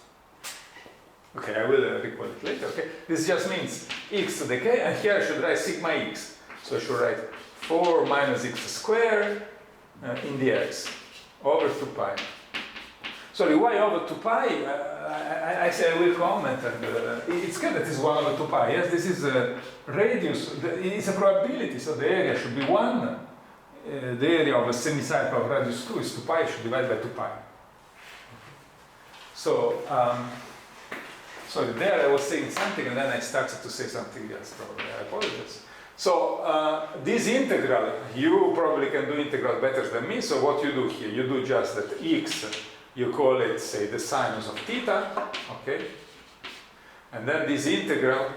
S1: Okay, I will recall it later, okay? This just means x to the k, and here I should write sigma x. So I should write 4 minus x squared in the x over 2 pi. Sorry, why over 2 pi? I say I will comment, and it's good that it's 1 over 2 pi. Yes, this is a radius, it's a probability, so the area should be 1. The area of a semicircle of radius 2 is 2 pi, should divide by 2 pi. So, sorry, there I was saying something and then I started to say something else, probably, I apologize. So, this integral, you probably can do integral better than me, so what you do here, you do just that x, you call it, say, the sinus of theta, okay? And then this integral,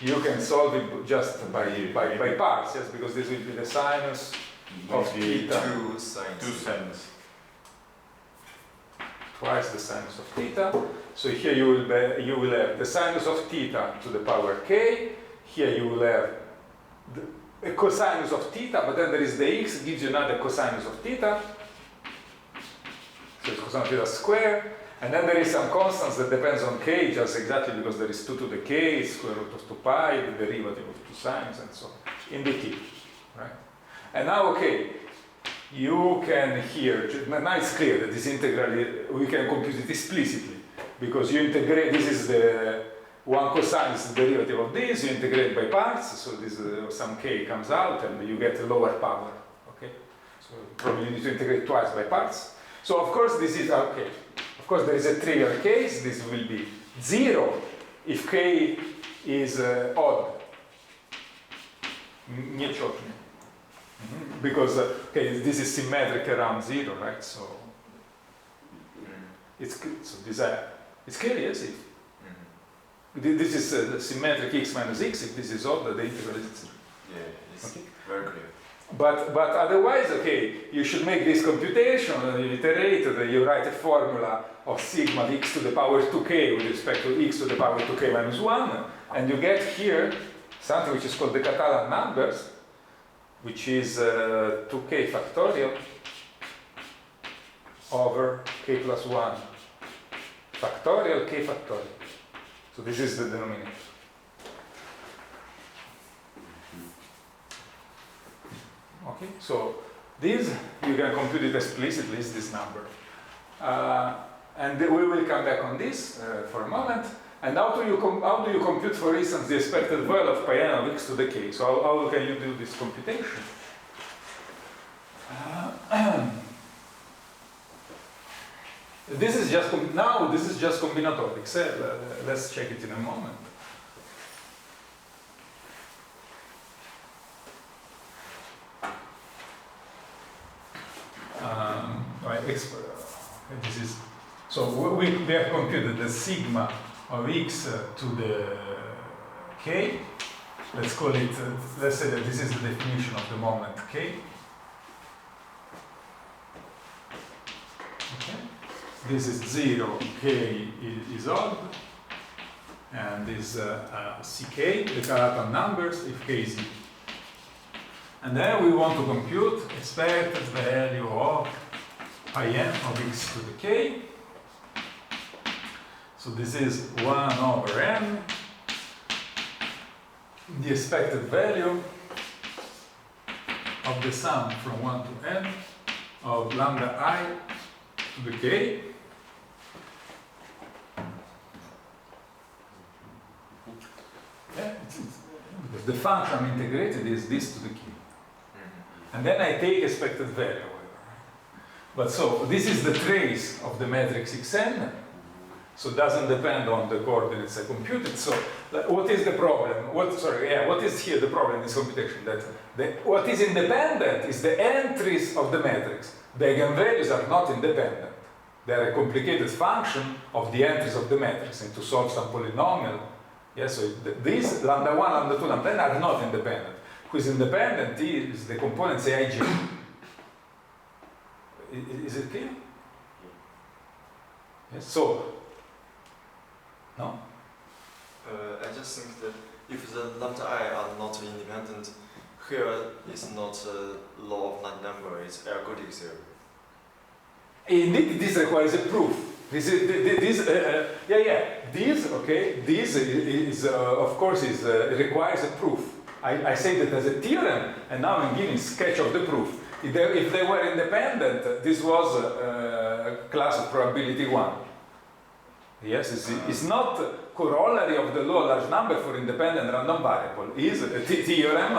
S1: you can solve it just by parts, yes, because this will be the sinus of theta.
S2: Two sines.
S1: Twice the sinus of theta. So here you will have the sinus of theta to the power k. Here you will have a cosinus of theta, but then there is the x, gives you another cosinus of theta. So it's cosine of theta squared. And then there is some constants that depends on k, just exactly because there is 2 to the k, square root of 2 pi, the derivative of 2 sines, and so on, in the t, right? And now, okay, you can here, now it's clear that this integral, we can compute it explicitly, because you integrate, this is the 1 cosine is the derivative of this, you integrate by parts, so this some k comes out, and you get a lower power, okay? So probably you need to integrate twice by parts. So of course this is, okay, of course there is a trivial case, this will be 0 if k is odd, нечетный. Because okay, this is symmetric around 0, right? So it's clear, yes. If this is symmetric x minus x, if this is odd, the integral is 0.
S2: Yeah, it's
S1: okay.
S2: very clear.
S1: But otherwise, okay, you should make this computation, you iterate, you write a formula of sigma of x to the power 2k with respect to x to the power 2k minus 1, and you get here something which is called the Catalan numbers, which is 2k factorial over k plus 1 factorial k factorial. So this is the denominator. Okay, so this you can compute it explicitly, is this number. And we will come back on this for a moment. And how do you compute, for instance, the expected value of pi n of x to the k? So how can you do this computation? This is just combinatorics. Let's check it in a moment. This is so we have computed the sigma of x to the k. Let's call it. Let's say that this is the definition of the moment k. Okay. This is 0. K is odd, and this ck, the Caratan numbers, if k is even. And then we want to compute expected value of pi n of x to the k. So this is 1 over n. The expected value of the sum from 1 to n of lambda I to the k. Yeah, because the function I'm integrated is this to the k. And then I take expected value. But so this is the trace of the matrix Xn. So it doesn't depend on the coordinates I computed. So what is the problem? What is here the problem in this computation? That what is independent is the entries of the matrix. The eigenvalues are not independent. They are a complicated function of the entries of the matrix. And to solve some polynomial, so these lambda 1, lambda 2, lambda n are not independent. Who is independent is the components Aij. Is it clear? Yes. So, no?
S2: I just think that if the lambda I are not independent, here is not a law of non-number, it's ergodic theory.
S1: Indeed, this requires a proof. This of course requires a proof. I say that as a theorem, and now I'm giving sketch of the proof. If they were independent, this was a class of probability 1. Yes, it's not corollary of the law of large number for independent random variable. Is a theorem.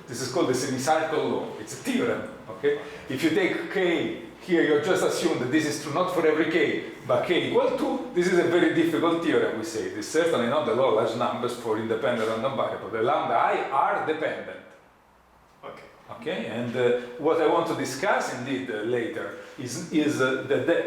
S1: This is called the semicircle law. It's a theorem. Okay. If you take k here, you just assume that this is true not for every k, but k equal to. This is a very difficult theorem. We say this is certainly not the law of large numbers for independent random variable. The lambda I are dependent. Okay, and what I want to discuss indeed later is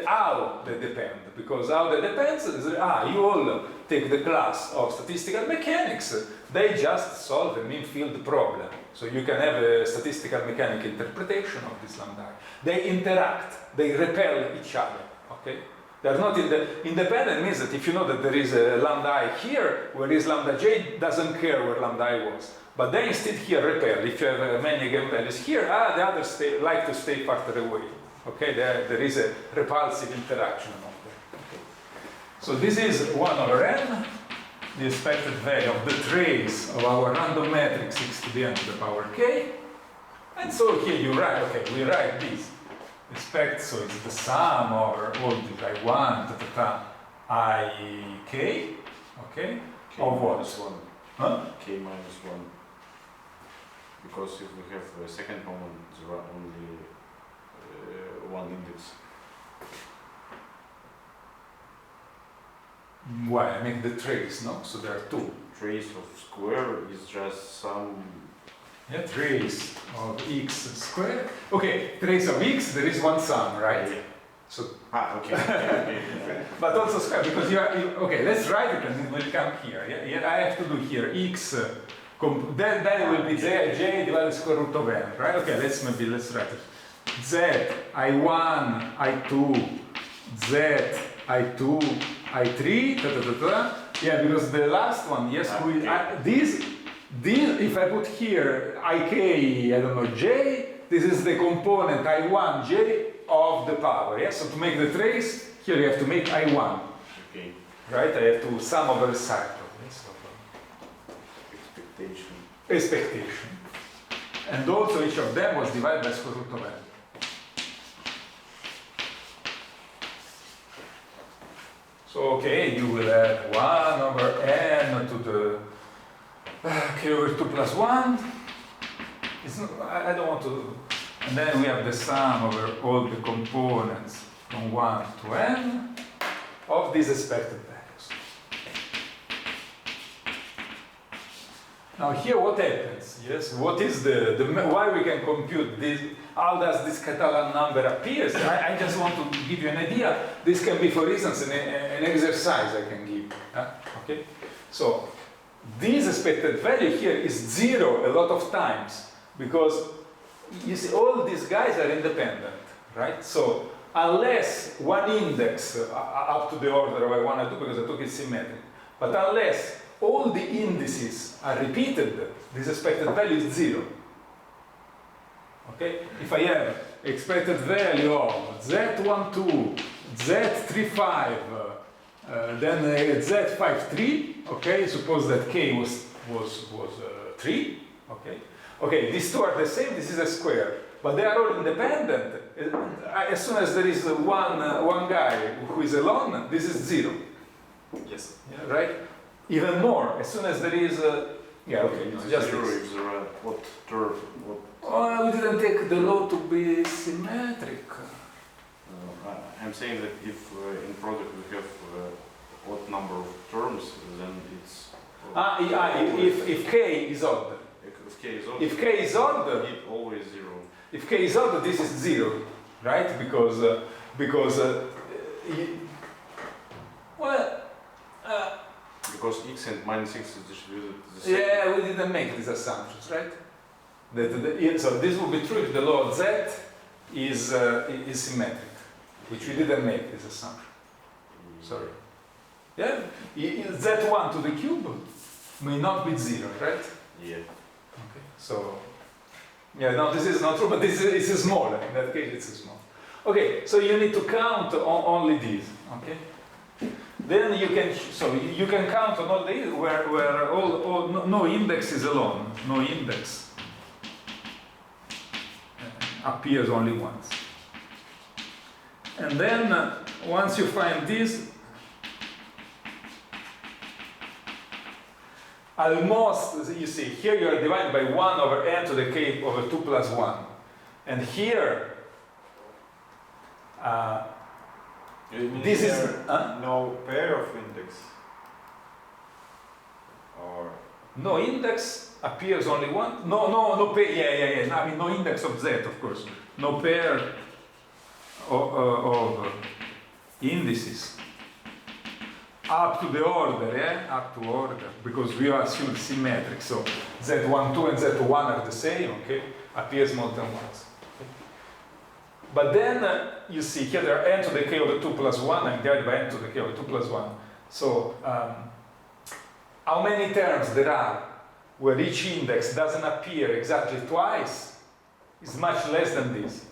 S1: how they depend, because how they depend is you all take the class of statistical mechanics, they just solve a mean field problem. So you can have a statistical mechanical interpretation of this lambda. They interact, they repel each other, okay? They're not independent means that if you know that there is a lambda I here, whereas lambda j doesn't care where lambda I was. But they instead here repel. If you have many eigenvalues here, the others like to stay farther away. Okay, there is a repulsive interaction among them. Okay. So this is 1 over n, the expected value of the trace of our random matrix x to the n to the power k. And so here you write, we write this. Expect, so it's the sum over all the I1, I k, okay,
S3: K
S1: of what?
S3: minus 1.
S1: Huh?
S3: K minus 1. Because if we have a second common, there are only one index.
S1: Why? I make the trace, no? So there are two.
S3: Trace of square is just some.
S1: Yeah, trace of x squared. Okay, trace of x, there is one sum, right?
S3: Yeah.
S1: So,
S3: Okay.
S1: but also square, because okay, let's write it and it will come here. Yeah, I have to do here x, then it will be j divided by square root of n, right? Okay, let's write it. Z, I1, I2, Z, I2, I3, Yeah, because the last one, yes, this, if I put here ik, I don't know, j, this is the component I1, j of the power, yes? So to make the trace, here you have to make I1.
S3: Okay.
S1: Right? I have to sum over the cycle. Yes? Expectation. And also each of them was divided by square root of n. So, okay, you will add 1 over n to the k over 2 plus 1. It's not, I don't want to. And then we have the sum over all the components from 1 to n of these expected values. Now here what happens? Yes, what is why we can compute this? How does this Catalan number appears? I just want to give you an idea. This can be, for instance, an exercise I can give. Okay, so this expected value here is 0 a lot of times because you see all these guys are independent, right? So unless one index up to the order of I1, I2, because I took it symmetric, but unless all the indices are repeated, this expected value is 0. Okay? If I have expected value of Z12, Z35, then Z53, okay? Suppose that K was 3, okay? Okay, these two are the same, this is a square, but they are all independent. As soon as there is one guy who is alone, this is 0.
S2: Yes.
S1: Yeah, right? Even more, as soon as there is yeah, okay, no,
S3: It's
S1: just
S3: 0
S1: this.
S3: if there are what term, what...
S1: Oh, we didn't take the law to be symmetric.
S3: I'm saying that if in product we have odd number of terms, then it's...
S1: If k is odd.
S3: If k is odd,
S1: If k is odd,
S3: it always 0.
S1: if k is odd, this is 0, right? Because
S3: Because x and minus x is distributed the same.
S1: yeah, we didn't make these assumptions, right? So this would be true if the law of z is symmetric, which we didn't make this assumption. Sorry. Yeah, z1 to the cube may not be 0, right?
S3: Yeah.
S1: Okay. So, yeah, no, this is not true, but this is smaller. In that case, it's small. Okay, so you need to count on only these. Okay. Then you can count on all these where all no index is alone. No index appears only once. And then once you find this, almost, you see, here you are divided by 1 over n to the k over 2 plus 1. And here, this is
S4: no pair of index. Or
S1: no index appears only one. No pair. Yeah. I mean, no index of z, of course. No pair of indices up to the order, yeah, up to order, because we assume symmetric. So z12 and z1 are the same. Okay, appears more than once. But then you see here there are n to the k over 2 plus 1 and divided by n to the k over 2 plus 1. So how many terms there are where each index doesn't appear exactly twice is much less than this.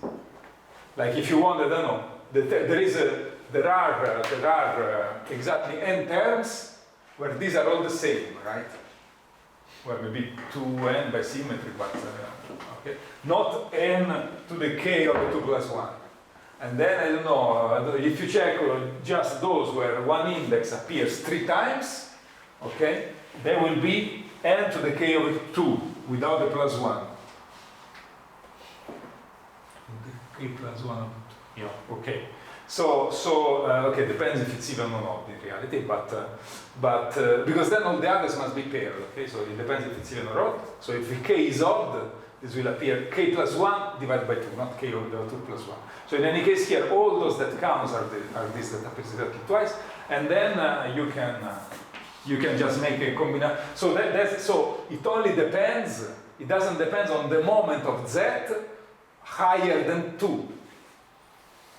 S1: Like if you want, I don't know, there are exactly n terms where these are all the same, right? Well, maybe 2n by symmetry, but okay. Not n to the k over 2 plus 1. And then, I don't know, if you check just those where one index appears 3 times, okay, there will be n to the k over 2 without the plus 1. K plus 1 over 2. Yeah, okay. So okay, depends if it's even or not in reality, but because then all the others must be paired, okay? So it depends if it's even or odd. So if the k is odd, this will appear k plus 1 divided by 2, not k over 2 plus 1. So in any case here, all those that counts are these that appear exactly twice, and then you can just make a combination. So so it only depends. It doesn't depend on the moment of z higher than 2.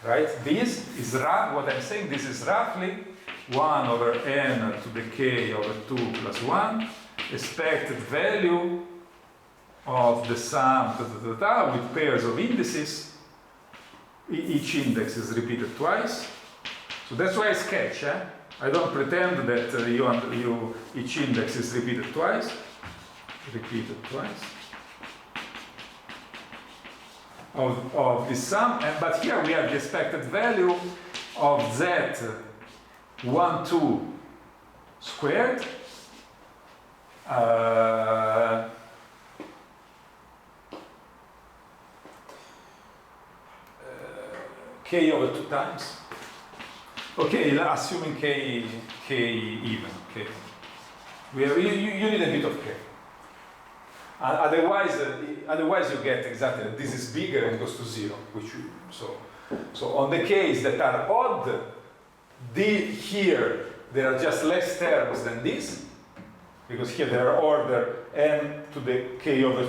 S1: Right? This is what I'm saying. This is roughly 1 over n to the k over 2 plus 1 expected value of the sum with pairs of indices. Each index is repeated twice. So that's why I sketch. I don't pretend that each index is repeated twice. Of this sum, but here we have the expected value of z12 squared k over 2 times. Okay, assuming k even. Okay, you need a bit of k. Otherwise you get exactly that this is bigger and goes to 0, so on the case that are odd, here there are just less terms than this, because here there are order n to the k over,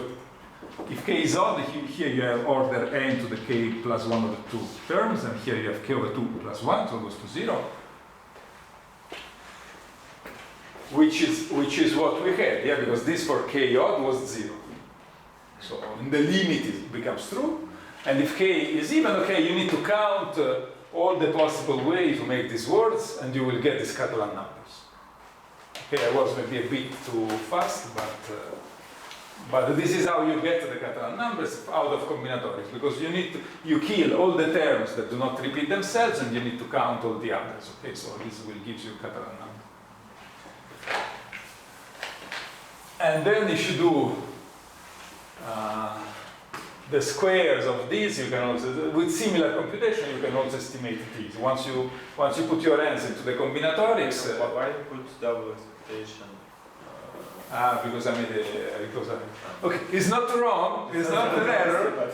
S1: if k is odd, here you have order n to the k plus 1 over 2 terms, and here you have k over 2 plus 1, so it goes to 0. Which is what we had, yeah, because this for k odd was 0. So in the limit it becomes true, and if k is even, okay, you need to count all the possible ways to make these words, and you will get these Catalan numbers. Okay, I was maybe a bit too fast, but But this is how you get the Catalan numbers out of combinatorics, because you kill all the terms that do not repeat themselves, and you need to count all the others. Okay, so this will give you Catalan number. And then if you do the squares of these, you can also, with similar computation, you can also estimate these. Once you put your hands into the combinatorics.
S4: Why you put double expectation?
S1: Because I made okay, it's not wrong. It's not an error.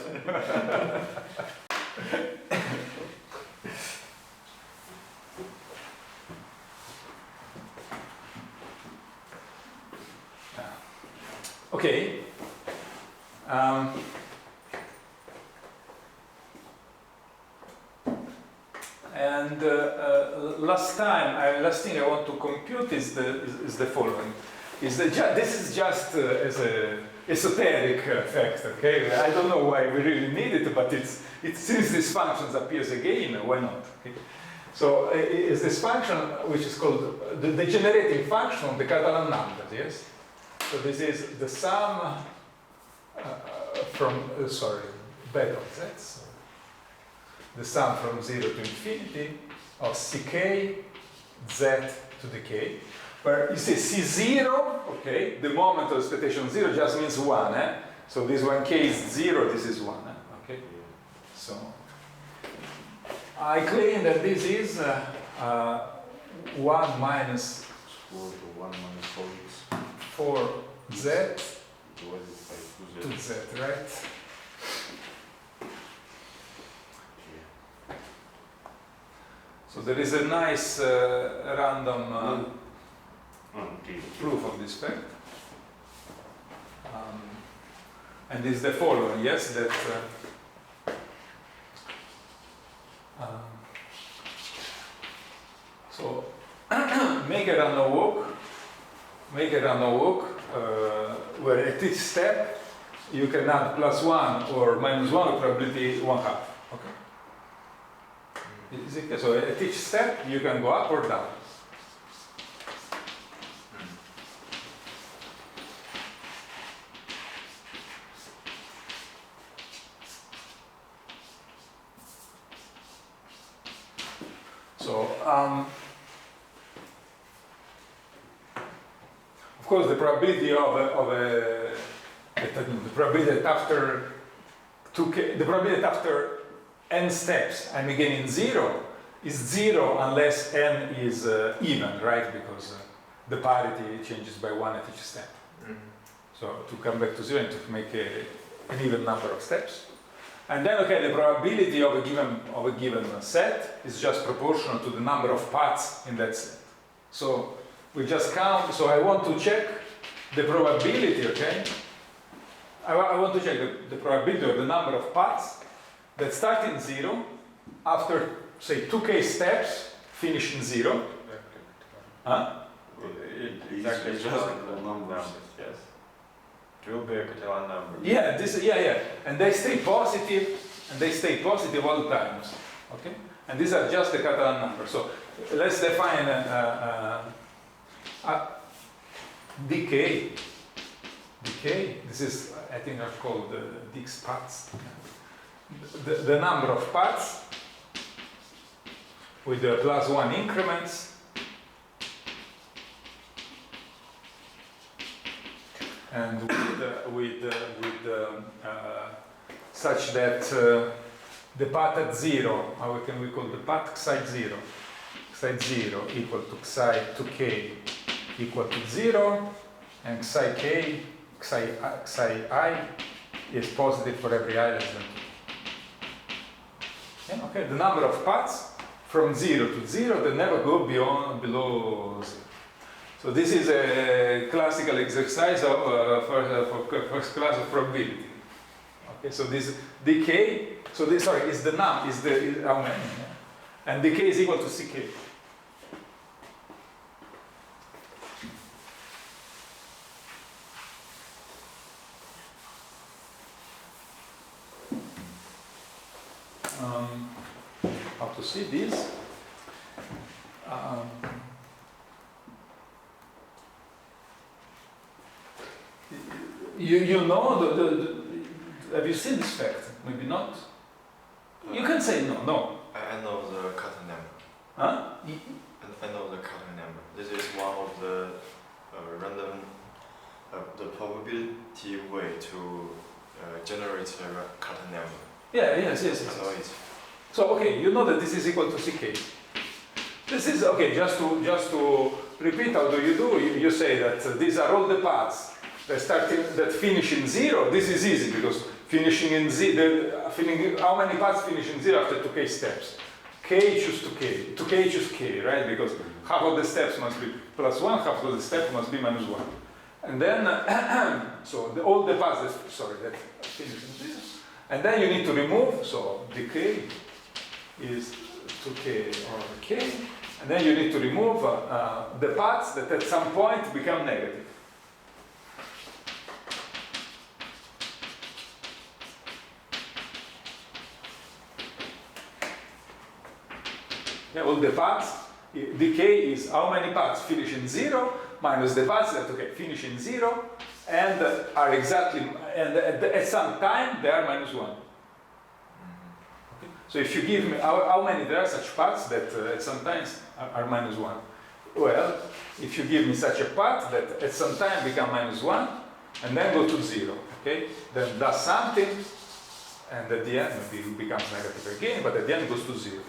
S1: Okay. And last thing I want to compute is the following. This is just as an esoteric fact, okay? I don't know why we really need it, but since this function appears again, why not? Okay? So it's this function which is called the generating function of the Catalan numbers, yes? So this is the sum back of z, so the sum from 0 to infinity of ck z to the k. Where you see C0, okay, the moment of expectation 0 just means 1, eh? So this one k is 0, this is 1, okay? So I claim that this is 1 minus 4z to z, right? So there is a nice random proof of this fact, and is the following, yes, that so make a random walk where at each step you can add +1 or -1 probability 1/2. Okay. Is it, so at each step you can go up or down. So, of course, the probability the probability that after the probability that after n steps I'm again in 0 is 0 unless n is even, right? Because the parity changes by 1 at each step. So to come back to 0 and to make an even number of steps. And then, okay, the probability of a given set is just proportional to the number of paths in that set. So we just count. So I want to check the probability, okay? I want to check the probability of the number of paths that start in 0 after, say, 2k steps finish in 0. Huh?
S4: Exactly, just numbers, yes. It will be a Catalan number.
S1: Yeah, and they stay positive all the times, okay? And these are just the Catalan numbers. So let's define decay. This is, I think, are called Dix paths. The number of paths with the +1 increments. And with such that the path at 0, how can we call the path psi 0? Psi 0 equal to psi 2k equal to 0, and psi k, psi I is positive for every I less than 2. Yeah, okay, the number of paths from 0 to 0 that never go below 0. So this is a classical exercise for first class of probability. Okay, so this decay. So this is the how many? Yeah. And decay is equal to ck. How to see this? You know, have you seen this fact? Maybe not. You can say no, no.
S2: I know the carton number.
S1: Huh?
S2: I know the carton number. This is one of the random, the probability way to generate a carton number.
S1: Yeah, yes.
S2: I know it.
S1: So, okay, you know that this is equal to ck. This is, okay, just to repeat, how do? You say that these are all the paths that finish in 0. This is easy because finishing in how many paths finish in 0 after 2k steps? K choose 2k, 2k choose k, right? Because half of the steps must be plus 1, half of the steps must be minus 1. And then, so all the paths that finish in 0. And then you need to remove, so decay is 2k over k. And then you need to remove the paths that at some point become negative. Yeah, all the paths, decay is how many paths finish in 0 minus the paths that finish in 0 and are exactly, and at some time they are minus 1. So if you give me how many there are such paths that at some times are minus 1. Well, if you give me such a path that at some time become minus 1 and then go to 0, okay? Then does something and at the end maybe it becomes negative again, but at the end goes to 0. Okay?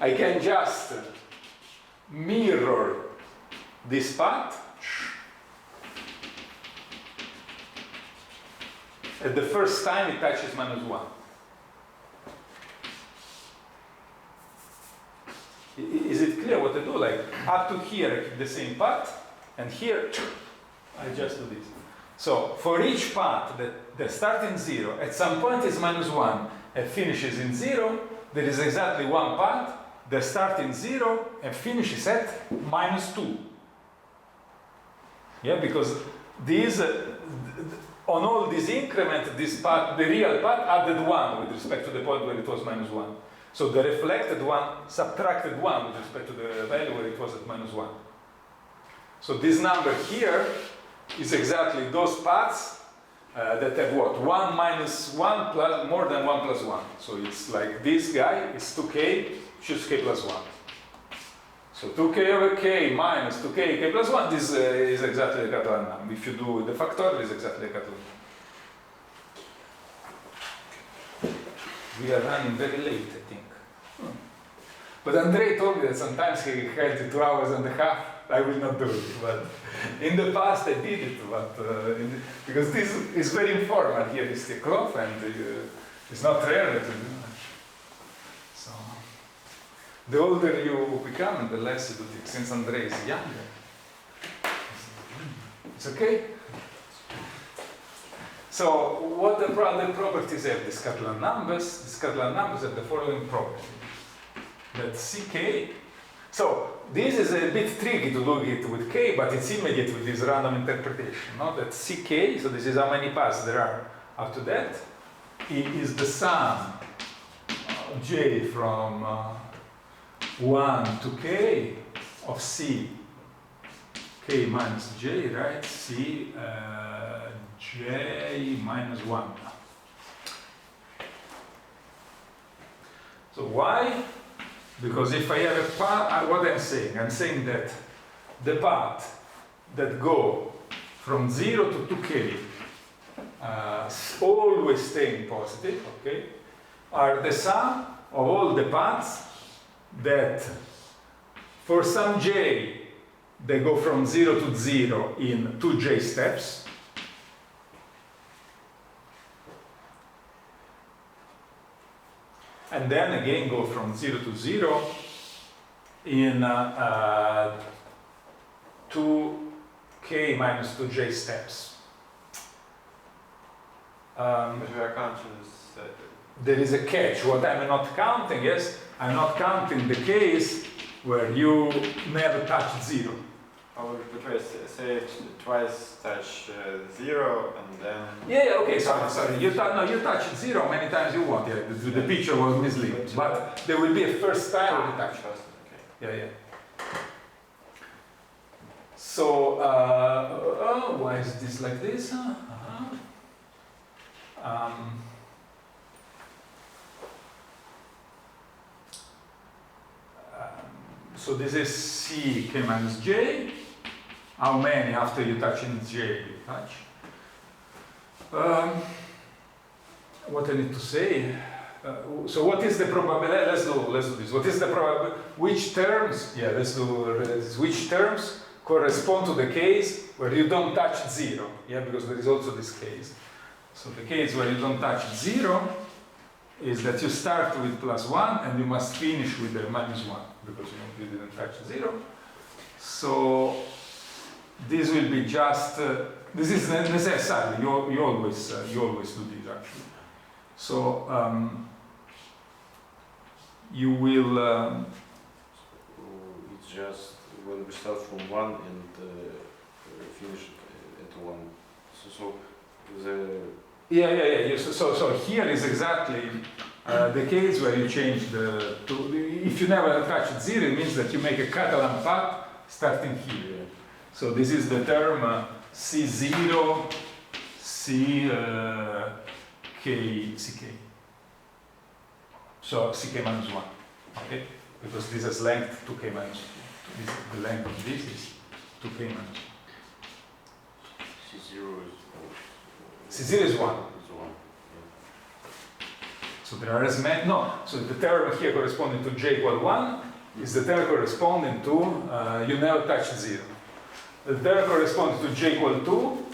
S1: I can just mirror this path at the first time it touches minus 1. Is it clear what I do? Like up to here I keep the same path, and here I just do this. So for each path that starts in 0, at some point is minus 1 and finishes in 0, there is exactly one path that starts in 0 and finishes at minus 2. Yeah, because these on all these increments, this path, the real path added 1 with respect to the point where it was minus 1. So the reflected one subtracted 1 with respect to the value where it was at minus 1. So this number here is exactly those paths that have what? 1 minus 1 plus more than 1 plus 1. So it's like this guy is 2k, choose k plus 1. So 2k over k minus 2k, k plus 1, this is exactly the Catalan number. If you do the factorial, it's exactly the Catalan number. We are running very late, I think. But Andrei told me that sometimes he held it 2 hours and a half. I will not do it, but in the past I did it. But because this is very informal. Here is the cloth, and it's not rare to do that. So the older you become, the less you do it. Since Andrei is younger, it's okay. So what the properties have these Catalan numbers? These Catalan numbers have the following property. That ck, so this is a bit tricky to do it with k, but it's immediate with this random interpretation. No? That ck, so this is how many paths there are up to that, it is the sum j from 1 to k of c, k minus j, right? C j minus 1. So why? Because if I have a path, what I'm saying that the path that go from 0 to 2k always staying positive, okay, are the sum of all the paths that for some j they go from 0 to 0 in 2j steps. And then again go from 0 to 0 in 2k minus 2j steps.
S4: But we are counting
S1: there is a catch. What I'm not counting is, I'm not counting the case where you never touch 0.
S4: Oh, but wait, say twice touch 0 and then...
S1: Yeah, okay, sorry. You touch 0 many times you want. Yeah, the picture was misleading. But there will be a first time you touch.
S4: Okay.
S1: Yeah. So, why is this like this? So this is C k minus j. How many after you touch in j you touch? What I need to say? So what is the probability? Let's do this. What is the probability? Which terms? Yeah, let's do this. Which terms correspond to the case where you don't touch 0? Yeah, because there is also this case. So the case where you don't touch 0 is that you start with +1 and you must finish with the -1 because you didn't touch 0. So this will be just. This is necessary. You always do this actually. So you will.
S3: It's just when we start from 1 and finish at 1. So the.
S1: Yeah. So here is exactly the case where you change the. If you never touch 0, it means that you make a Catalan path starting here. So this is the term C0, CK. So CK minus 1, okay? Because this has length 2k minus 2. The length of this is 2k minus 1. C0 is 1. So there are as many, so the term here corresponding to j equal 1 is the term corresponding to you never touch 0. The term corresponding to j equal 2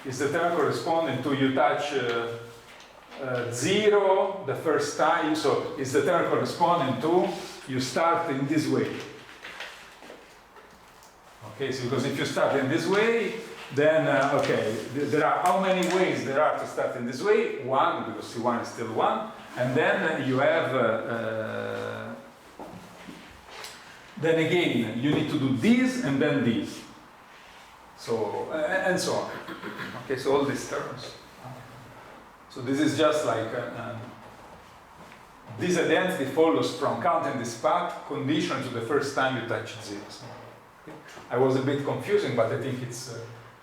S1: is the term corresponding to you touch 0 the first time, so it's the term corresponding to you start in this way. Okay, so because if you start in this way, then okay, there are how many ways there are to start in this way? 1, because C1 is still 1, and then you have then again you need to do this and then this. So, and so on. Okay, so all these terms. So this is just like, this identity follows from counting this path condition to the first time you touch 0. So, okay. I was a bit confusing, but I think it's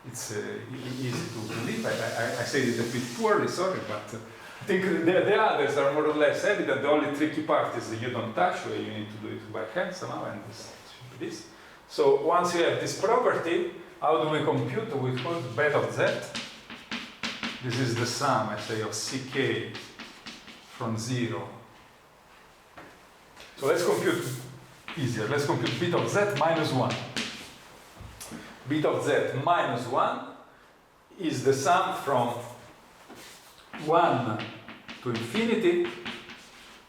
S1: easy to believe. I said it a bit poorly, sorry, but I think the others are more or less evident. The only tricky part is that you don't touch, where you need to do it by hand somehow, and this should be this. So once you have this property, how do we compute? We call beta of z. This is the sum, I say, of ck from 0. So let's compute easier. Let's compute beta of z minus 1. Beta of z minus 1 is the sum from 1 to infinity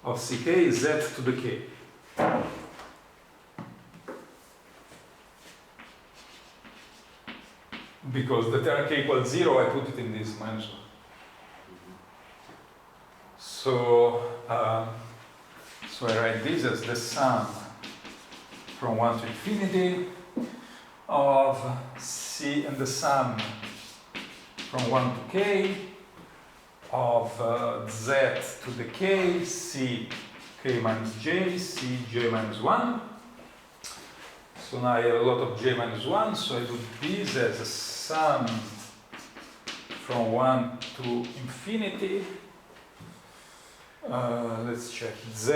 S1: of ck z to the k. Because the term k equals 0, I put it in this minus 1. So, so I write this as the sum from 1 to infinity of C, and the sum from 1 to k of z to the k, c k minus j, c j minus 1. So now I have a lot of j minus 1, so I do this as a sum from 1 to infinity. Let's check. Z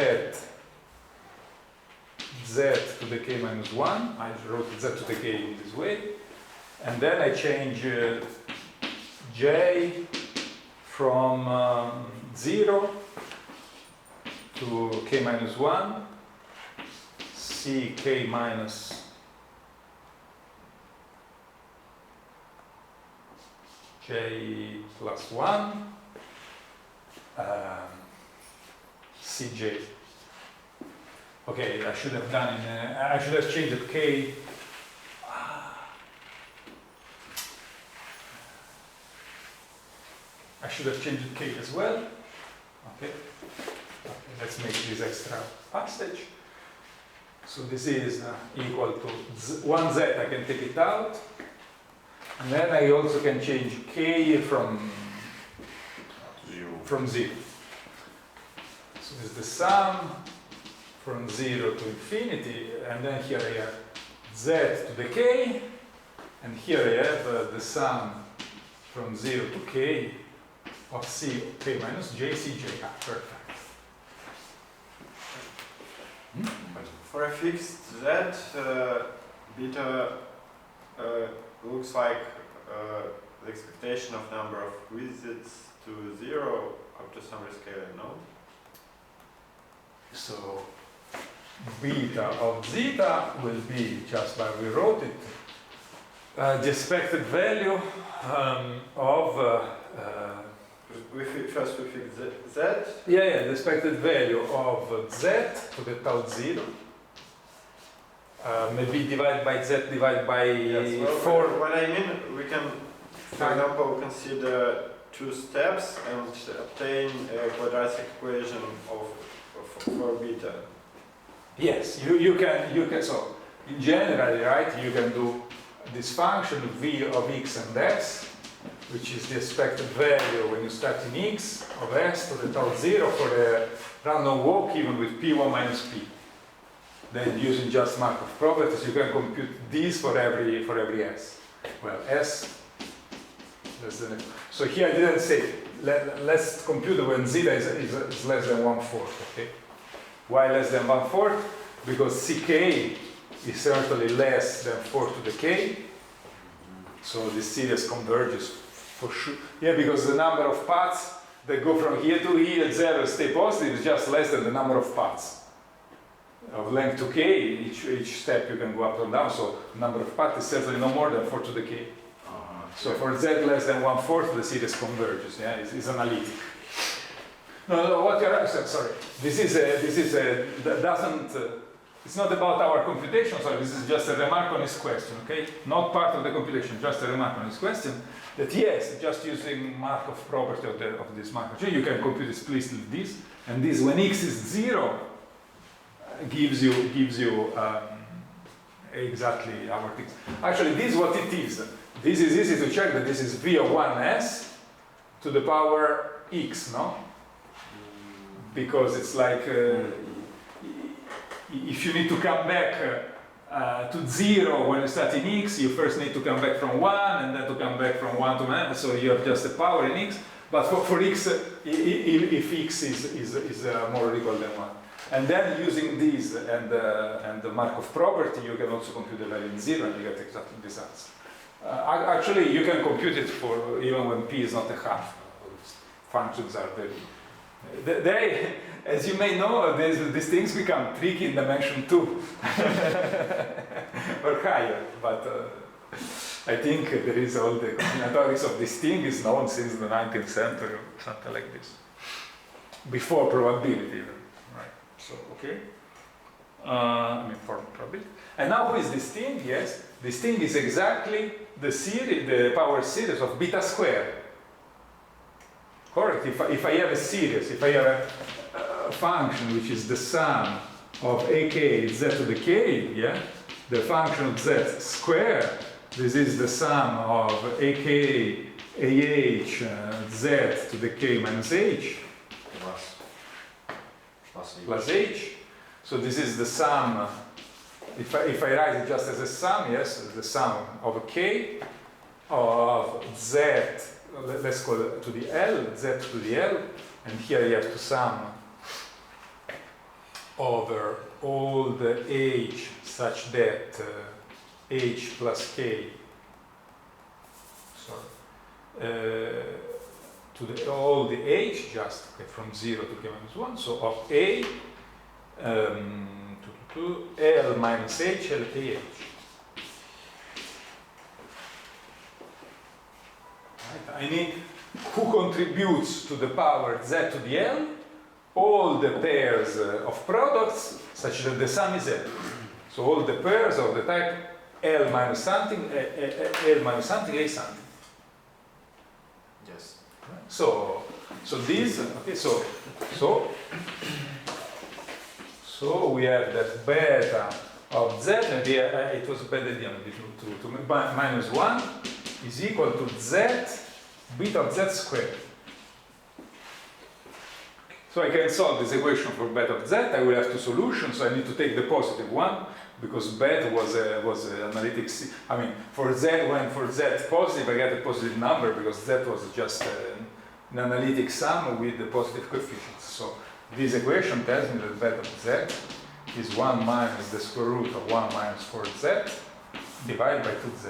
S1: to the k minus 1. I wrote z to the k in this way. And then I change j from 0 to k minus 1, c k minus j plus 1, cj. Okay, I should have done I should have changed k. I should have changed k as well. Okay, let's make this extra passage. So this is equal to 1z, I can take it out. And then I also can change k from 0. So this is the sum from 0 to infinity, and then here I have z to the k And here I have the sum from 0 to k of c k minus j, c, j. Ah, perfect.
S4: For a fixed z, beta looks like the expectation of number of visits to 0 up to some rescaling, no?
S1: So beta of zeta will be, just like we wrote it, the expected value of
S4: First we fix z.
S1: the expected value of z to the tau 0. Maybe divide by z divided by
S4: Yes, well,
S1: 4.
S4: what I mean, we can, for example, consider two steps and obtain a quadratic equation for beta.
S1: Yes, you can. So in general, right, you can do this function v of x and s, which is the expected value when you start in x of s to the tau 0 for a random walk, even with p1 minus p. Then using just Markov properties, you can compute these for every s. Well, s. So here I didn't say. Let's compute when zeta is less than 1/4. Okay. Why less than 1/4? Because ck is certainly less than 4 to the k. So this series converges for sure. Yeah, because the number of paths that go from here to here at 0 stay positive is just less than the number of paths. Of length to k, each step you can go up or down, so the number of paths is certainly no more than 4 to the k. So for z less than 1/4, the series converges. Yeah, it's analytic. No, what you're sorry. This is that doesn't. It's not about our computation. Sorry, this is just a remark on his question. Okay, not part of the computation, just a remark on his question. That yes, just using Markov property of this Markov, you can compute explicitly this, and this when x is 0 gives you exactly our things. Actually, this is what it is. This is easy to check that this is v of 1s to the power x, no? Because it's like if you need to come back to 0 when you start in x, you first need to come back from 1 and then to come back from 1 to n, so you have just a power in x. But for x, if x is more or equal than 1. And then using this and the Markov property, you can also compute the value in 0 and you get exactly this answer. Actually, you can compute it for even when p is not a half. Functions are very... as you may know, these things become tricky in dimension 2 or higher. But I think there is all the combinatorics of this thing is known since the 19th century or something like this. Before probability even. So, okay, I mean for probability. And now who is this thing? Yes, this thing is exactly the series, the power series of beta squared. Correct? If I have a series, if I have a function which is the sum of ak z to the k, yeah, the function of z squared, this is the sum of ak ah z to the k minus h. Plus h. So this is the sum. If I write it just as a sum, yes, the sum of k of z, let's call it to the L, z to the L, and here you have to sum over all the h such that h plus k, to all the h, just okay, from 0 to k minus 1, so of a to L minus h, L a h. Right. I need who contributes to the power z to the L, all the pairs of products such that the sum is L. So all the pairs of the type L minus something, L minus something, A something.
S2: Yes.
S1: So these, okay, so we have that beta of z, and it was beta to minus 1 is equal to z beta of z squared. So I can solve this equation for beta of z. I will have two solutions, so I need to take the positive one, because beta was an analytic, I mean, for z, when for z positive, I get a positive number, because z was just an analytic sum with the positive coefficients. So this equation tells me that beta of z is 1 minus the square root of 1 minus 4z divided by 2z.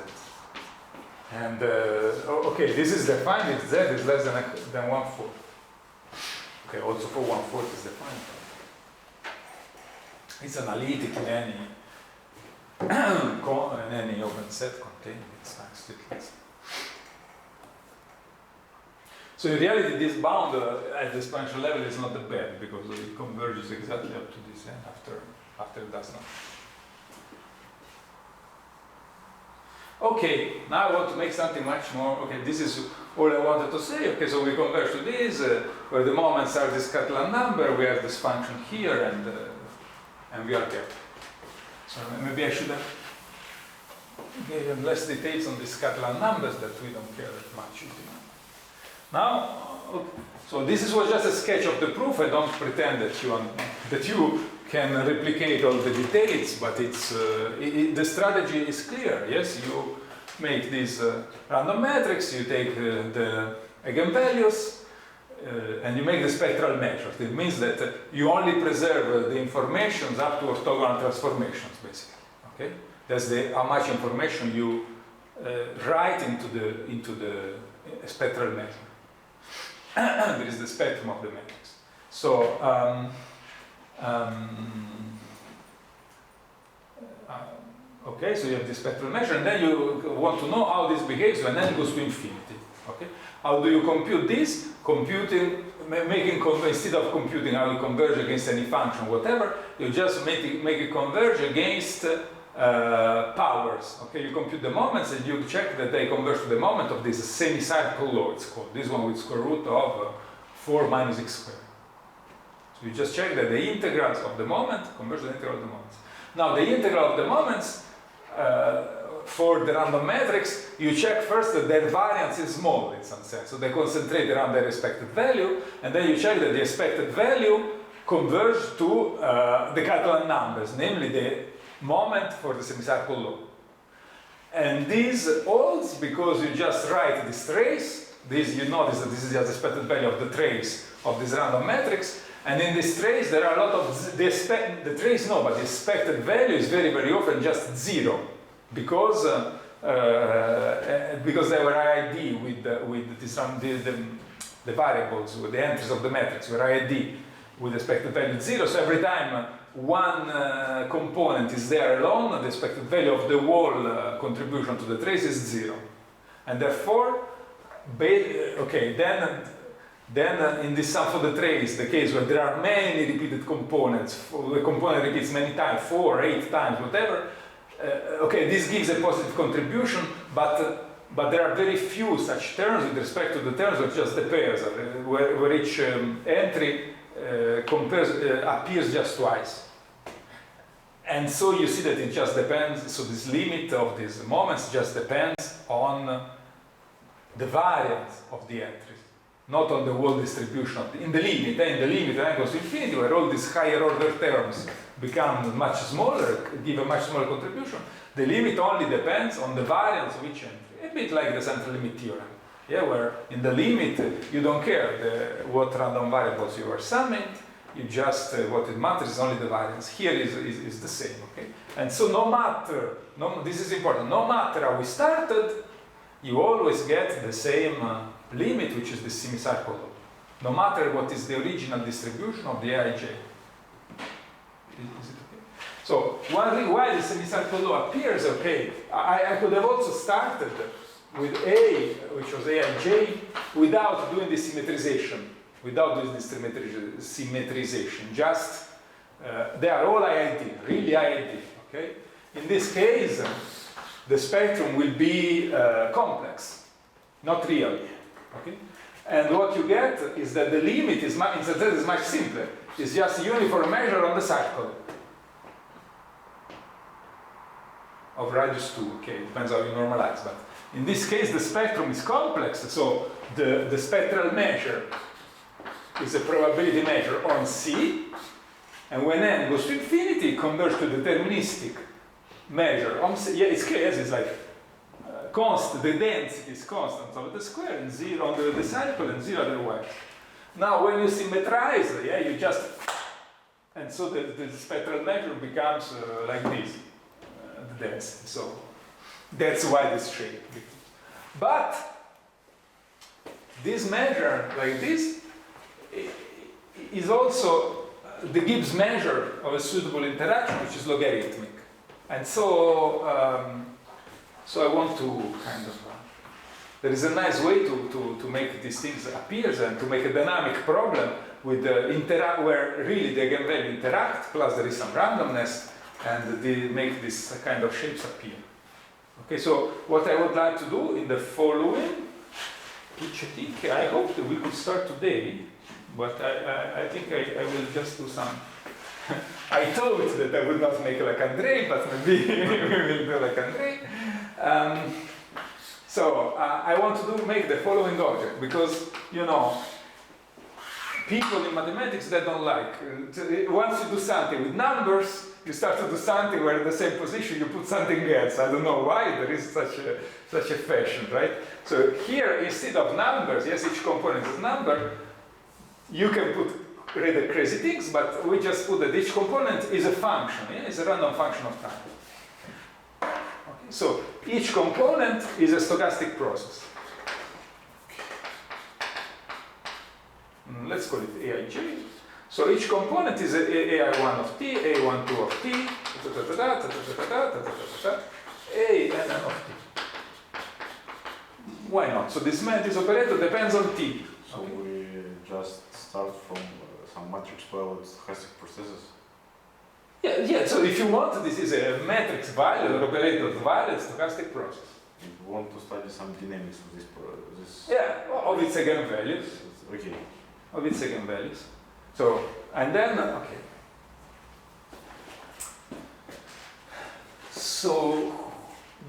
S1: And, okay, this is defined if z is less than 1/4. Okay, also for 1/4 is defined. It's analytic in any open set containing its exponents. So in reality, this bound at the exponential level is not that bad, because it converges exactly up to this end after it does not. Okay, now I want to make something much more. Okay, this is all I wanted to say. Okay, so we converge to this, where the moments are this Catalan number, we have this function here, and we are there. So maybe I should have given less details on these Catalan numbers that we don't care that much. Now, so this was just a sketch of the proof. I don't pretend that you can replicate all the details, but it's the strategy is clear. Yes, you make these random matrix, you take the eigenvalues, and you make the spectral measures. It means that you only preserve the informations up to orthogonal transformations, basically. Okay, that's how much information you write into the spectral measure. There is the spectrum of the matrix. So. Okay, so you have this spectral measure, and then you want to know how this behaves, and then it goes to infinity. Okay, how do you compute this? Computing, instead of computing how you converge against any function, whatever, you just make it converge against powers. Okay, you compute the moments, and you check that they converge to the moment of this semicircle law. It's called this one with square root of 4 minus x squared. So you just check that the integrals of the moment converge to the integral of the moments. Now the integral of the moments for the random matrix, you check first that their variance is small in some sense. So they concentrate around their expected value, and then you check that the expected value converge to the Catalan numbers, namely the moment for the semicircle law. And this holds because you just write this trace. You notice that this is just the expected value of the trace of this random matrix. And in this trace, there are a lot of the trace, no, but the expected value is very, very often just 0, because they were IID with the variables, with the entries of the matrix were IID with expected value 0. So every time one component is there alone, the expected value of the whole contribution to the trace is 0, and therefore, okay, then in this sum for the trace, the case where there are many repeated components, the component repeats many times, 4, 8 times, whatever, okay, this gives a positive contribution, but there are very few such terms with respect to the terms of just the pairs, where each entry appears just twice. And so you see that it just depends, so this limit of these moments just depends on the variance of the entries. Not on the whole distribution in the limit. In the limit, when it goes to infinity, where all these higher order terms become much smaller, give a much smaller contribution, the limit only depends on the variance of each entry. A bit like the central limit theorem, yeah, where in the limit you don't care what random variables you are summing, you just what it matters is only the variance. Here is the same, okay? And so no matter, this is important, no matter how we started, you always get the same limit, which is the semicircle law, no matter what is the original distribution of the Aij. Is it okay? So why the semicircle law appears, okay, I could have also started with A, which was Aij, without doing the symmetrization, just they are all IID, really IID, okay? In this case, the spectrum will be complex, not real. Okay? And what you get is that the limit is much simpler. It's just a uniform measure on the circle of radius 2. Okay, it depends how you normalize, but in this case the spectrum is complex, so the spectral measure is a probability measure on C, and when n goes to infinity, it converges to deterministic measure on C. Yeah, it's clear, yes, it's like constant, the density is constant of the square and 0 on the sample and 0 otherwise. Now, when you symmetrize, yeah, you just, and so the spectral measure becomes like this, the density. So that's why this shape. But this measure like this is also the Gibbs measure of a suitable interaction, which is logarithmic. And so, so I want to kind of, there is a nice way to make these things appear and to make a dynamic problem with the where really the eigenvalue interact, plus there is some randomness, and they make this kind of shapes appear. Okay, so what I would like to do in the following, which I think I hope that we could start today, but I think I will just do some. I thought that I would not make like Andrei, but maybe we will do like Andrei. So I want to make the following object because, you know, people in mathematics, they don't like. Once you do something with numbers, you start to do something where in the same position you put something else. I don't know why there is such a fashion, right? So here, instead of numbers, yes, each component is a number, you can put really crazy things, but we just put that each component is a function, yeah? It's a random function of time. Okay? So each component is a stochastic process. Let's call it Aij. So each component is AI1 of t, AI12 of t, AN of t. Why not? So this operator depends on t.
S3: So we just start from some matrix well with stochastic processes.
S1: Yeah. So if you want, this is a matrix value, or operator value, stochastic process.
S3: If we want to study some dynamics of this
S1: yeah, of its eigenvalues.
S3: Okay.
S1: Of its eigenvalues. So, and then, okay. So,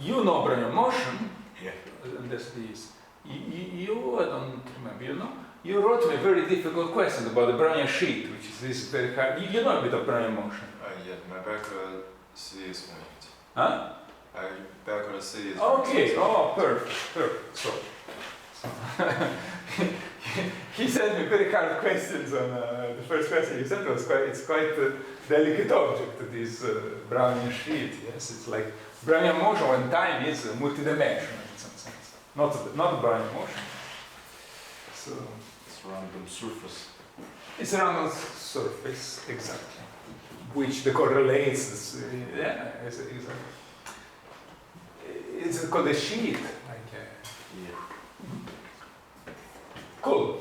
S1: you know Brownian motion.
S3: Yeah.
S1: And that's this. You, I don't remember, you know? You wrote me a very difficult question about the Brownian sheet, which is this very hard. You know a bit of Brownian motion.
S2: Yeah, my bachelor series point.
S1: Huh?
S2: Bachelor series.
S1: Okay, oh, perfect. So. He sent me very hard questions on the first question he sent was it's quite a delicate object, this Brownian sheet. Yes, it's like Brownian motion when time is multidimensional in some sense. Not Brownian motion. So
S3: it's a random surface.
S1: It's a random surface, exactly. Which the correlates. Yeah, exactly. It's called a sheet. Like.
S3: Yeah.
S1: Cool.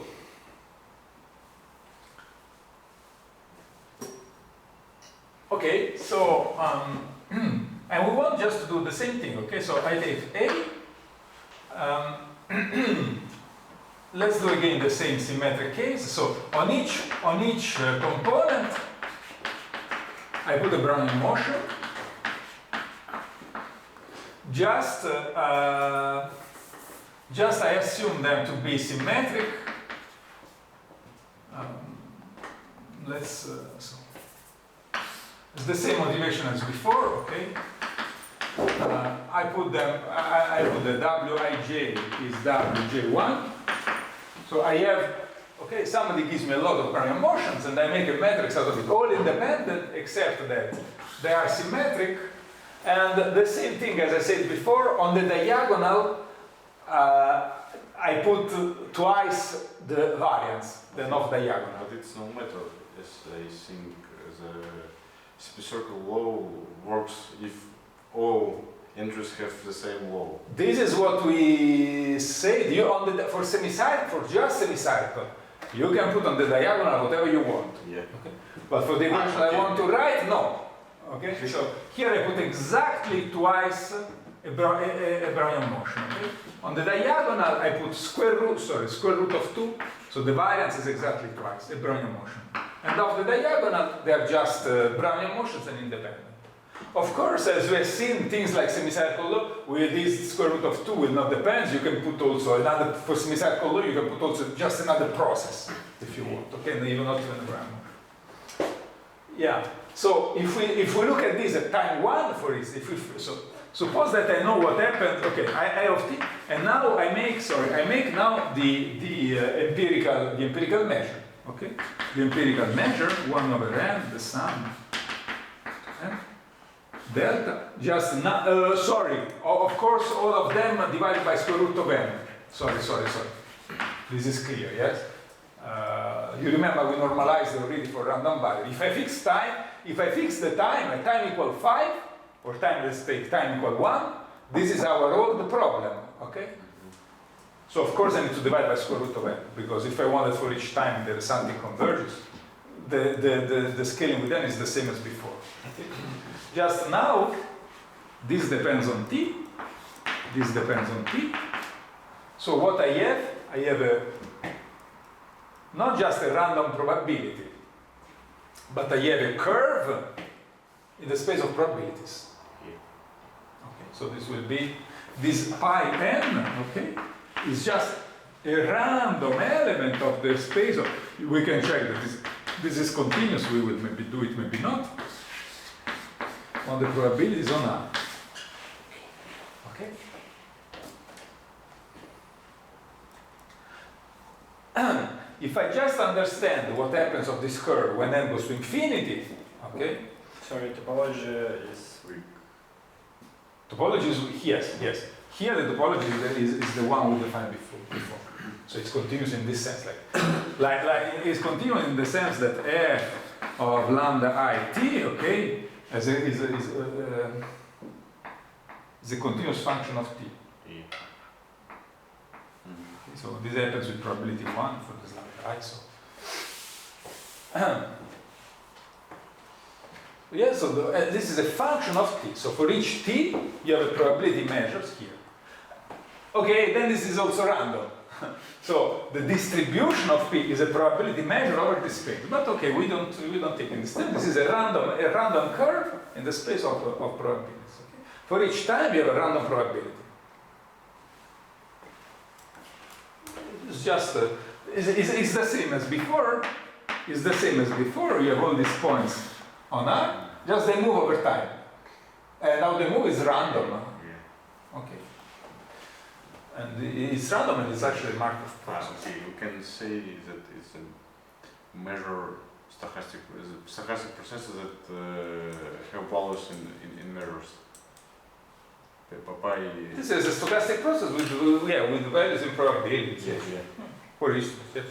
S1: Okay, so and we want just to do the same thing. Okay, so I take A. Let's do again the same symmetric case. So on each component, I put a Brownian motion. Just I assume them to be symmetric. So it's the same motivation as before, okay? I put the Wij is Wj1. So I have, okay, somebody gives me a lot of Brownian motions and I make a matrix out of it, all independent except that they are symmetric. And the same thing as I said before, on the diagonal, I put twice the variance, the off diagonal.
S3: But it's no matter, as I think the circle law works if all entries have the same law.
S1: This is what we said. For just semicircle, you can put on the diagonal whatever you want.
S3: Yeah.
S1: Okay. But for the equation I want to write, no. Okay. So here I put exactly twice a Brownian motion. Okay? On the diagonal, I put square root of 2, so the variance is exactly twice, a Brownian motion. And off the diagonal, they are just Brownian motions and independent. Of course, as we have seen, things like semicircle law, with this square root of 2 will not depend. You can put also another, for semicircle law, you can put also just another process, if you want, okay, and even not even a grammar. Yeah, so if we look at this at time 1, for instance, so suppose that I know what happened, okay, I of t, and now I make now the empirical measure, okay? The empirical measure, 1 over n, the sum, and delta, just, of course, all of them are divided by square root of n. Sorry. This is clear, yes? You remember we normalized already for random variable. If I fix the time at time equal 5, or time, let's take time equal 1, this is our old problem, okay? So of course I need to divide by square root of n, because if I wanted for each time the something converges, the scaling with n is the same as before. Okay? Just now, this depends on t, this depends on t. So what I have not just a random probability, but I have a curve in the space of probabilities. Okay, so this will be, this pi n, okay, is just a random element of the space of, we can check that this is continuous, we will maybe do it, maybe not, on the probabilities on R. Okay? If I just understand what happens of this curve when n goes to infinity, okay?
S4: Sorry, topology is weak.
S1: Topology is weak, yes. Here the topology is the one we defined before. So it's continuous in this sense, like it's continuous in the sense that f of lambda I t, okay, is a continuous function of t. So this happens with probability 1 for this lambda I. So yeah, so this is a function of t. So for each t, you have a probability measures here. Okay, then this is also random. So the distribution of p is a probability measure over the space. But okay, we don't take in this step. This is a random curve in the space of probabilities. Okay? For each time, you have a random probability. It's just it's the same as before. It's the same as before. You have all these points on R. Just they move over time. And now the move is random. Okay. And it's random and it's actually a Markov process.
S3: Okay, we can say that it's a measure stochastic processes that have values in measures.
S1: This is a stochastic process with values in probability.
S3: Yeah.
S1: For instance, yes.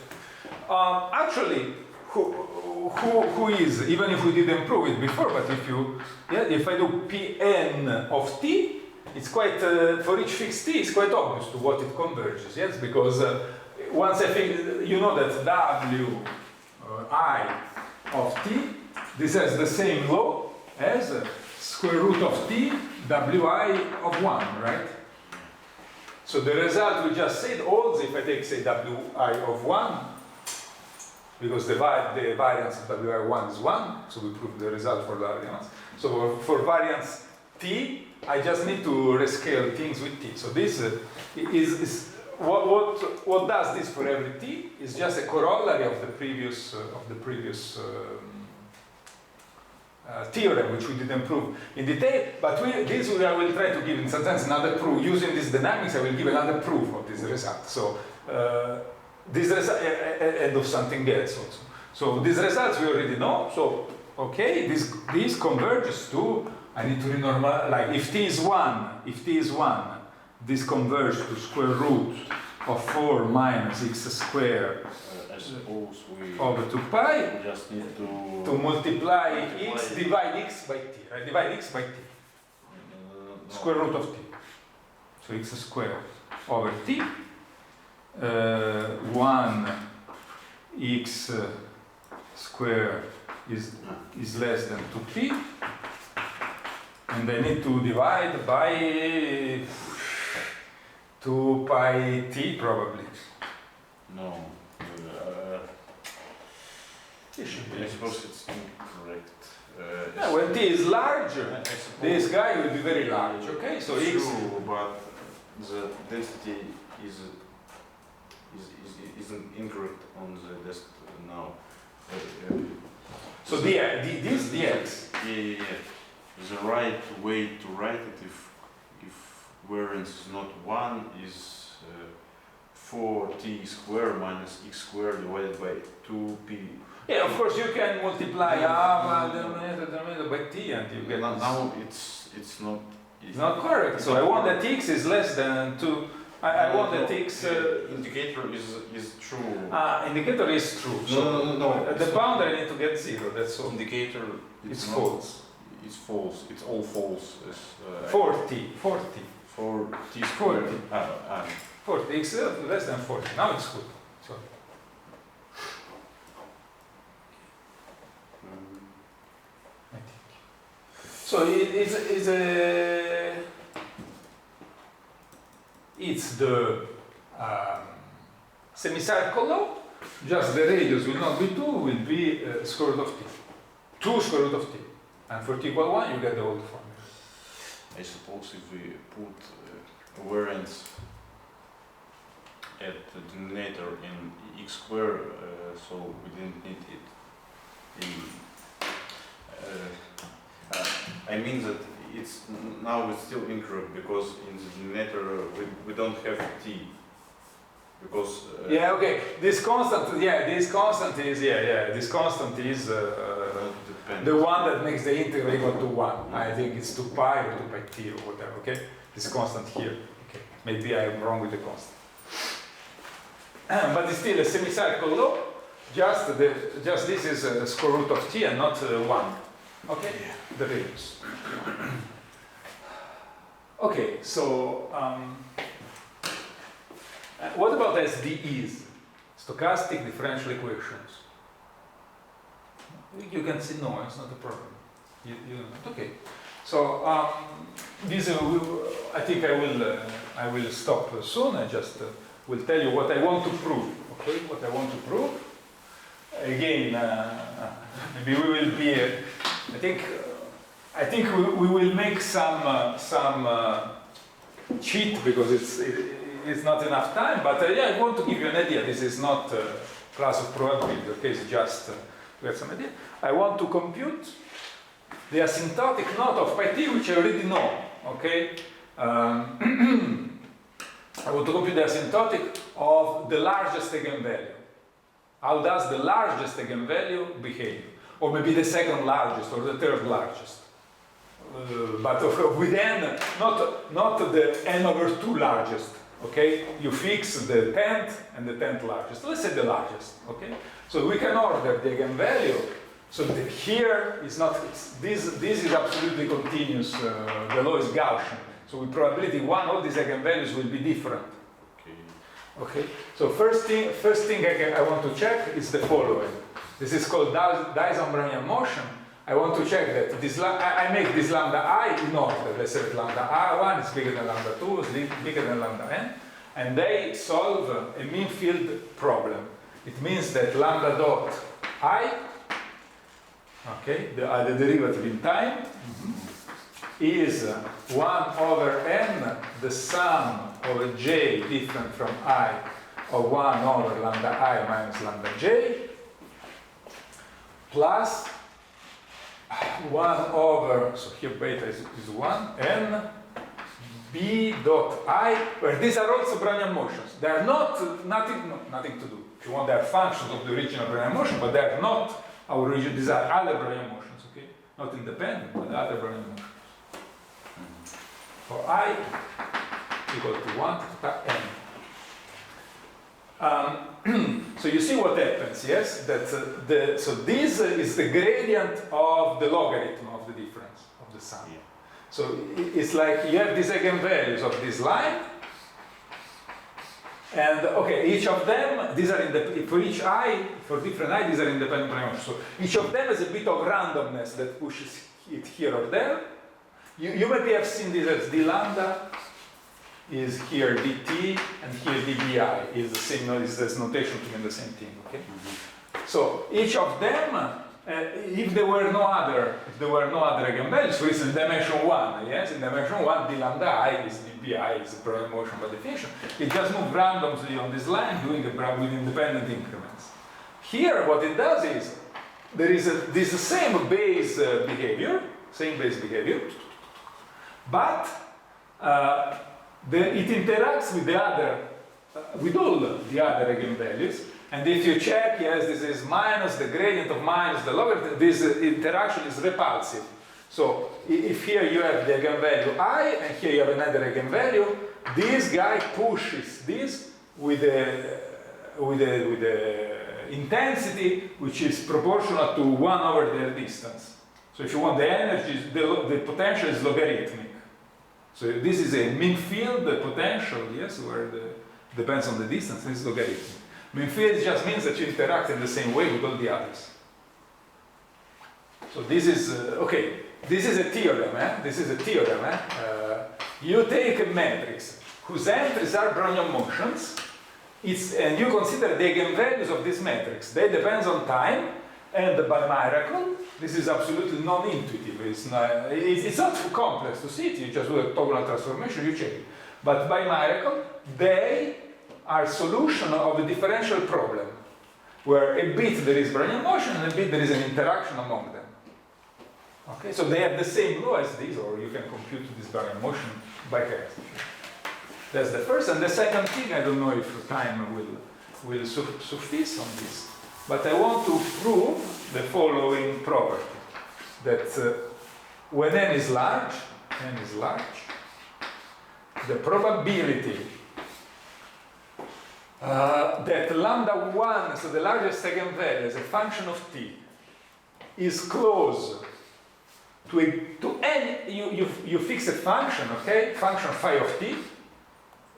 S1: Actually, who is, even if we didn't prove it before, but if I do Pn of t, it's quite, for each fixed t, it's quite obvious to what it converges, yes? Because once I think, you know that I of t, this has the same law as square root of t, wi of 1, right? So the result we just said holds if I take, say, wi of 1, because the variance of wi of 1 is 1, so we prove the result for the variance. So for variance t, I just need to rescale things with t. So this is what does this for every t is just a corollary of the previous theorem, which we didn't prove in detail. But I will try to give in some sense another proof using this dynamics. I will give another proof of this result. So this result and of something else also. So these results we already know. So okay, this converges to. I need to renormalize, like if t is 1, this converges to square root of 4 minus x squared over 2 pi.
S3: We just need
S1: to multiply x, divide x by t, right? Divide x by t. Square root of t. So x squared over t. 1 x squared is less than 2p. And I need to divide by 2 pi t probably.
S3: No. I suppose it's incorrect.
S1: Yeah, when t is larger,
S3: I suppose
S1: this guy will be very large. Okay, so x.
S3: true, but the density isn't incorrect on the desk now.
S1: So this dx.
S3: Yeah. The right way to write it, if variance is not 1, is 4t squared minus x squared divided by 2p.
S1: Yeah, of course you can multiply denominator by t and you get
S3: Now it's not.
S1: It's not correct. So I want that x is less than 2. I want that x.
S3: Indicator is true.
S1: Indicator is true.
S3: No.
S1: At the boundary I need to get 0. That's all.
S3: Indicator.
S1: It's false.
S3: It's false. It's all false.
S1: 40.
S3: 4t squared.
S1: 40. X less than 40. Now it's good. So. I think. So it's the semicircle law. Just the radius will not be 2, will be square root of t. 2 square root of t. And for t equal 1, you get the old formula.
S3: I suppose if we put variance at the denominator in x squared, so we didn't need it in. I mean that it's still incorrect because in the denominator we don't have t. Because
S1: yeah, okay. This constant is the one that makes the integral equal to 1. I think it's 2 pi or 2 pi t or whatever, okay? This constant here. Okay. Maybe I'm wrong with the constant. But it's still a semicircle law. Just this is a square root of t and not 1. Okay? The radius. Okay, so what about SDEs? Stochastic differential equations. You can say no, it's not a problem. Okay. So this I think I will stop soon. I just will tell you what I want to prove. Okay, what I want to prove. Again, maybe we will be. I think we will make some cheat because it's not enough time. But yeah, I want to give you an idea. This is not a class of probability. Okay, it's just to get some idea. I want to compute the asymptotic knot of pi t, which I already know. Okay. I want to compute the asymptotic of the largest eigenvalue. How does the largest eigenvalue behave? Or maybe the second largest or the third largest. But with n, not the n over 2 largest. Okay? You fix the 10th and the 10th largest. Let's say the largest. Okay? So we can order the eigenvalue. So here is not, this is absolutely continuous. The law is Gaussian. So with probability 1, all these eigenvalues will be different. Okay, so first thing I want to check is the following. This is called Dyson-Brownian motion. I want to check that this I make this lambda I in order. Let's say that lambda I1 is bigger than lambda 2, is bigger than lambda n, and they solve a mean field problem. It means that lambda dot I, okay, the derivative in time, is 1 over n, the sum over j different from I of 1 over lambda I minus lambda j, plus 1 over, so here beta is 1, n b dot I, where these are also Brownian motions. They are nothing to do. If you want, they are functions of the original Brownian motion, but they are not our original, these are other Brownian motions, okay? Not independent, but other Brownian motions. For I equal to 1 to n. So you see what happens, yes? That so this is the gradient of the logarithm of the difference of the sum. Yeah. So it's like you have these eigenvalues of this line, and okay, each of them, these are for each I, for different I, these are independent parameters. So each of them has a bit of randomness that pushes it here or there. You maybe have seen this as d lambda is here dt and here dbi is the same. Is this notation to mean the same thing? Okay. So each of them if there were no other eigenvalues, for instance, in dimension 1, yes, in dimension 1, d lambda I is dpi is the Brownian motion by definition. It just moves randomly on this line with independent increments. Here, what it does is there is this same base behavior, but it interacts with the other, with all the other eigenvalues. And if you check, yes, this is minus the gradient of minus the logarithm, this interaction is repulsive. So if here you have the eigenvalue I, and here you have another eigenvalue, this guy pushes this with the intensity which is proportional to 1 over their distance. So if you want the energy, the potential is logarithmic. So this is a mean field, the potential, yes, where depends on the distance, this is logarithmic. Mean field just means that you interact in the same way with all the others. So this is, okay, this is a theorem, This is a theorem, You take a matrix whose entries are Brownian motions, and you consider the eigenvalues of this matrix. They depend on time, and by miracle, this is absolutely non-intuitive. It's not too complex to see it, you just do a orthogonal transformation, you check it. But by miracle, they are solution of a differential problem, where a bit there is Brownian motion and a bit there is an interaction among them. Okay, so they have the same law as these, or you can compute this Brownian motion by character. That's the first. And the second thing, I don't know if time will suffice on this, but I want to prove the following property, that when n is large, the probability that lambda 1, so the largest eigenvalue as a function of t, is close to any, you fix a function, okay, function phi of t,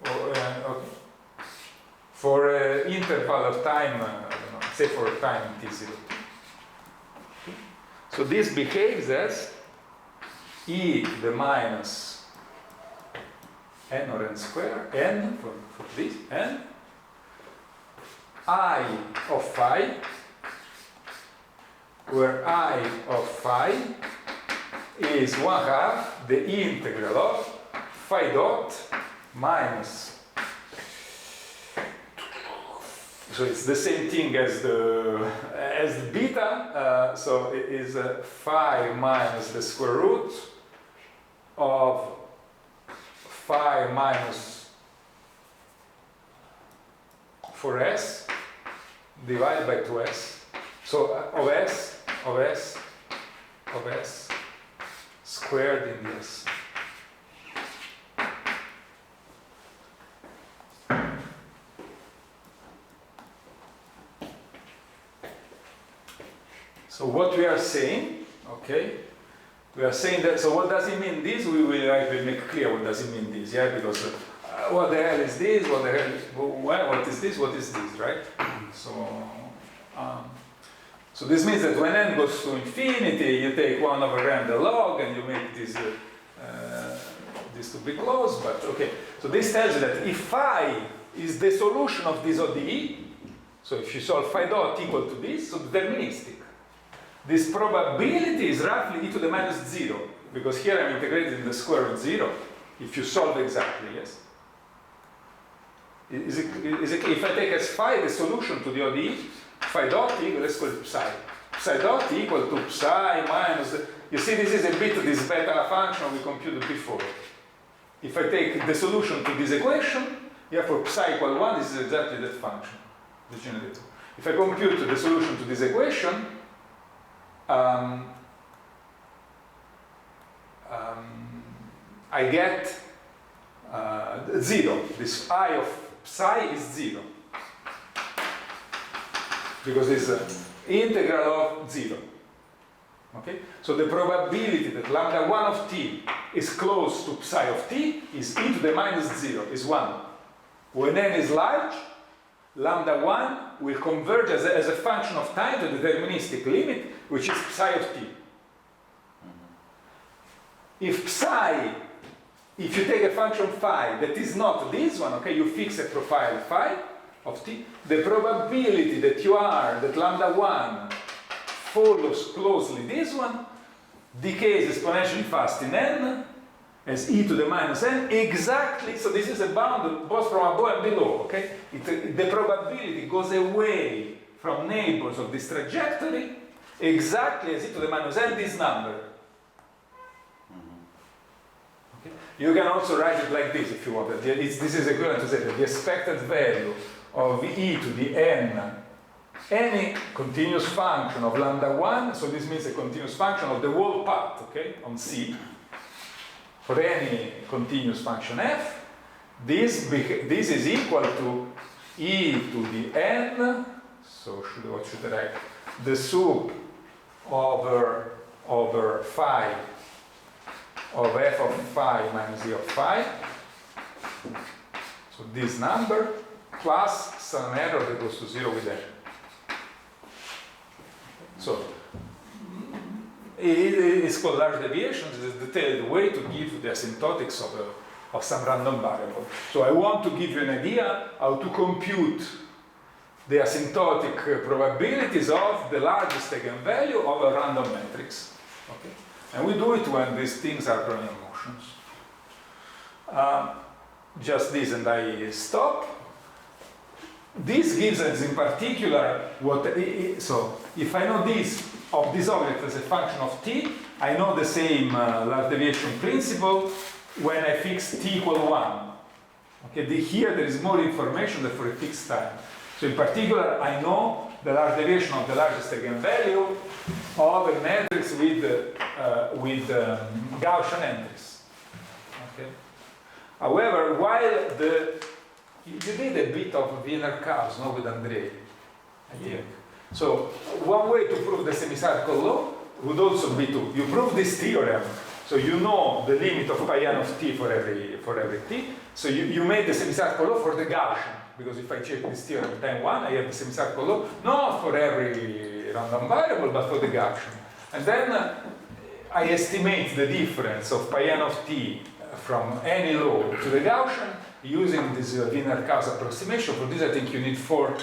S1: okay, for an interval of time, I don't know, say for time t0. So this behaves as e to the minus n or n square, n for this, n, I of phi, where I of phi is 1/2 the integral of phi dot minus, so it's the same thing as the beta, so it is phi minus the square root of phi minus 4s divided by 2s, so of s squared in this. So what we are saying, okay, we are saying that, so what does it mean this? We will actually make clear what does it mean this, yeah, because what the hell is this, what the hell, what is this, right? So this means that when n goes to infinity, you take 1 over n the log, and you make this to be closed, but okay. So this tells you that if phi is the solution of this ODE, so if you solve phi dot equal to this, so deterministic. This probability is roughly e to the minus 0, because here I'm integrating the square root 0, if you solve exactly, yes? If I take as phi the solution to the ODE, phi dot equal, let's call it psi. Psi dot equal to psi minus, you see this is a bit this beta function we computed before. If I take the solution to this equation, yeah, for psi equal 1, this is exactly that function, the generator. If I compute the solution to this equation, I get 0. This I of psi is 0. Because it's an integral of 0. Okay? So the probability that lambda 1 of t is close to psi of t is e to the minus 0, is 1. When n is large, lambda 1 will converge as a function of time to the deterministic limit, which is psi of t. If you take a function phi that is not this one, okay, you fix a profile phi of t, the probability that lambda 1 follows closely this one, decays exponentially fast in n, as e to the minus n, exactly, so this is a bound both from above and below, okay? The probability goes away from neighbors of this trajectory exactly as e to the minus n, this number. Okay? You can also write it like this if you want. This is equivalent to say that the expected value of e to the n, any continuous function of lambda 1, so this means a continuous function of the whole path, okay, on C, for any continuous function f, this is equal to e to the n, so what should I write? The sup over phi of f of phi minus e of phi, so this number, plus some error that goes to 0 with n. So, it's called large deviations. It's a detailed way to give the asymptotics of some random variable. So I want to give you an idea how to compute the asymptotic probabilities of the largest eigenvalue of a random matrix. Okay? And we do it when these things are Brownian motions. Just this, and I stop. This gives us in particular what, so if I know this of this object as a function of t, I know the same large deviation principle when I fix t equal 1. Okay, here there is more information than for a fixed time. So in particular, I know the large deviation of the largest eigenvalue of a matrix with Gaussian entries. Okay. However, while you did a bit of Wiener chaos, no, with Andrei, I think. So one way to prove the semicircle law would also be to you prove this theorem. So you know the limit of pi n of t for every t. So you made the semicircle law for the Gaussian, because if I check this theorem at time 1, I have the semicircle law not for every random variable, but for the Gaussian. And then I estimate the difference of pi n of t from any law to the Gaussian using this Wiener chaos approximation. For this, I think you need four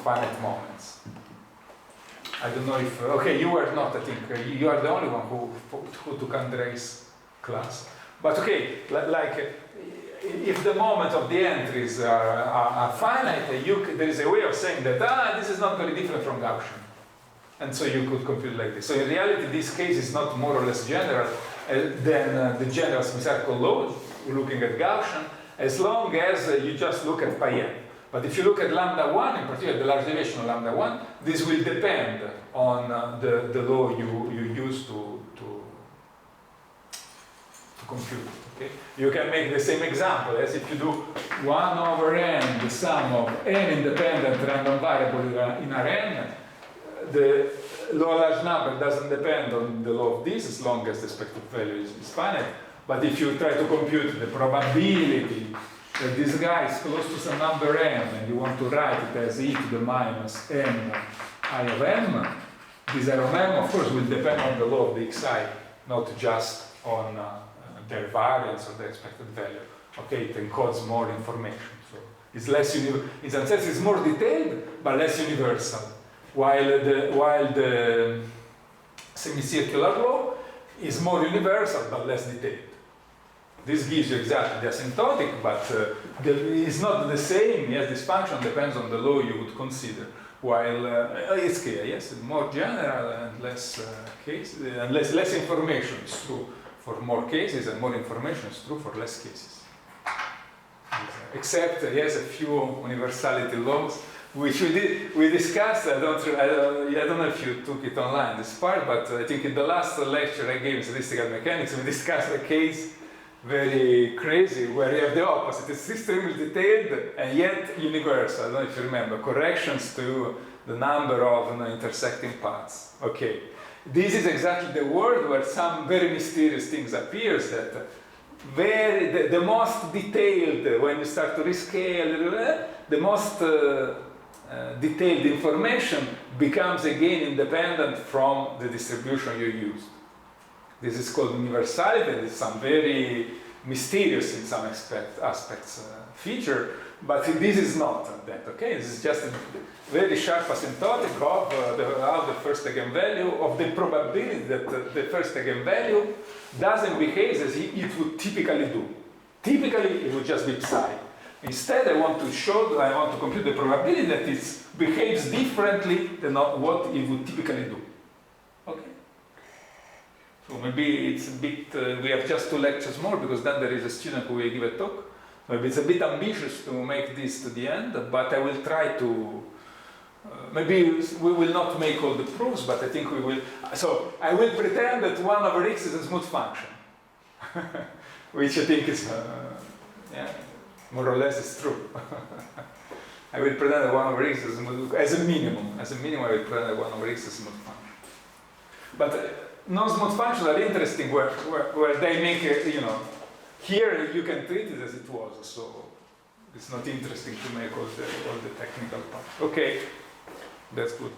S1: finite moments. I don't know if okay, you were not. I think you are the only one who took Andrei's class. But okay, if the moments of the entries are finite, there is a way of saying that this is not very different from Gaussian, and so you could compute like this. So in reality, this case is not more or less general than the general semicircle law, looking at Gaussian, as long as you just look at pi n. But if you look at lambda 1, in particular the large deviation of lambda 1, this will depend on the law you use to compute. Okay? You can make the same example as if you do 1 over n, the sum of n independent random variable in Rn. The law large number doesn't depend on the law of this as long as the expected value is finite. But if you try to compute the probability that this guy is close to some number n and you want to write it as e to the minus n I of m, this I of m of course will depend on the law of the xi, not just on their variance or the expected value. Okay, it encodes more information. So it's less in some sense it's more detailed but less universal. While the semicircular law is more universal but less detailed. This gives you exactly the asymptotic, but it's not the same. Yes, this function depends on the law you would consider. While it's clear, yes, more general and less cases, and less information is true for more cases, and more information is true for less cases. Except, yes, a few universality laws, which we discussed. I don't know if you took it online, this part, but I think in the last lecture I gave in statistical mechanics, we discussed a case very crazy, where you have the opposite. It's extremely detailed and yet universal. I don't know if you remember. Corrections to the number of intersecting paths. Okay. This is exactly the world where some very mysterious things appears that the most detailed, when you start to rescale, the most detailed information becomes again independent from the distribution you used. This is called universality, and it's some very mysterious in some aspects feature, but this is not that, okay? This is just a very sharp asymptotic of how the first eigenvalue, of the probability that the first eigenvalue doesn't behave as it would typically do. Typically, it would just be psi. Instead, I want to compute the probability that it behaves differently than what it would typically do. Okay? So maybe it's a bit, we have just 2 lectures more, because then there is a student who will give a talk. Maybe it's a bit ambitious to make this to the end, but I will try to, maybe we will not make all the proofs, but I think we will. So I will pretend that 1 over x is a smooth function, which I think is, yeah, more or less is true. I will pretend that 1 over x is smooth, as a minimum. As a minimum, I will pretend that 1 over x is a smooth function. But non-smooth functions are interesting where they make, here you can treat it as it was, so it's not interesting to make all the technical part. Okay, that's good.